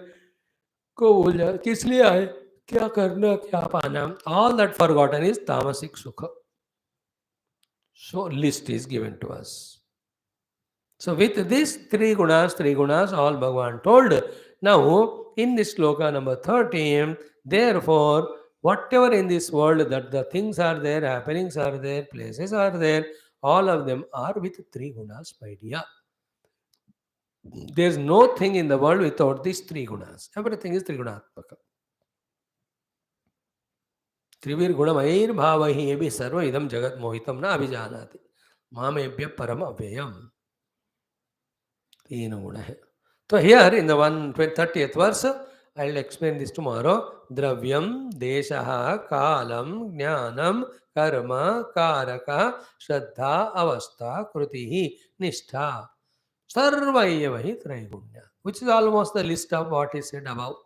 A: को भूल जाते. किस लिए आए, क्या करना, क्या पाना, ऑल दैट फॉरगॉटन इज तामसिक सुख. So list is given to us. So with these three gunas, all Bhagavan told. Now in this sloka number 13, therefore, whatever in this world that the things are there, happenings are there, places are there, all of them are with three gunas, my dear. There is no thing in the world without these three gunas. Everything is trigunatmaka. त्रिवीर गुणमयैर भावहि ये भी सर्व इदम जगत मोहितम न अभिजानाति मामेभ्य परम अव्ययम. तीन गुण है. तो here in the 130th verse, I will explain this tomorrow. द्रव्यम देशः कालम ज्ञानम कर्म कारक श्रद्धा अवस्था कृति निष्ठा सर्व एव हि त्रैगुण्य, which is almost the list of what is said above.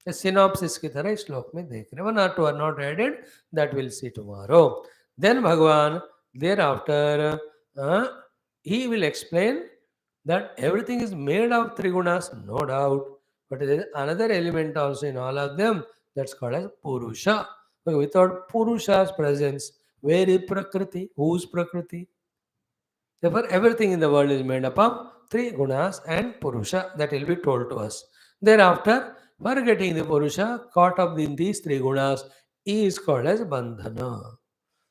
A: Synopsis की तरह श्लोक में देख रहे. 1 or 2 are not added, that we'll see tomorrow. Then Bhagavan thereafter he will explain that everything is made of three gunas, no doubt, but there is another element also in all of them, that's called as Purusha. But without Purusha's presence, where is Prakriti? Whose Prakriti? Therefore, everything in the world is made up of three gunas and Purusha. That will be told to us. Thereafter, forgetting the Purusha, caught up in these three gunas, is called as Bandhana.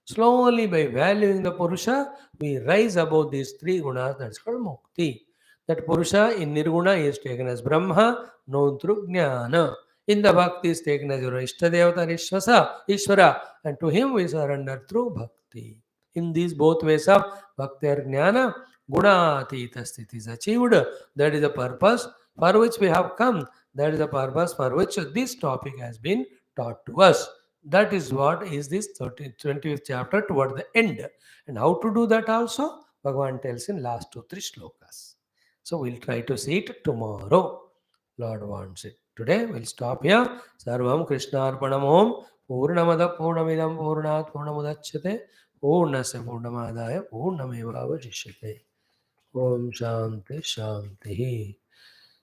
A: Slowly, by valuing the Purusha, we rise above these three gunas, that's called Mukti. That Purusha in Nirguna is taken as Brahma, known through Jnana. In the Bhakti is taken as your Ishtadevata Ishvara, and to him we surrender through Bhakti. In these both ways of Bhakti or Jnana, Gunatita Sthiti is achieved. That is the purpose for which we have come. That is the purpose for which this topic has been taught to us. That is what is this 20th chapter toward the end. And how to do that also, Bhagavan tells in last 2-3 shlokas. So we'll try to see it tomorrow. Lord wants it. Today we'll stop here. Sarvam Krishnarpanam Om. Purnamada Purnamidam Purnat Purnamudachyate. Purnasya Purnamadaya Purnameva Avashishyate. Om Shanti Shanti.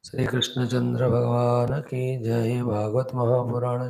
A: Shri Krishna चंद्र भगवान की जय. भागवत महापुराण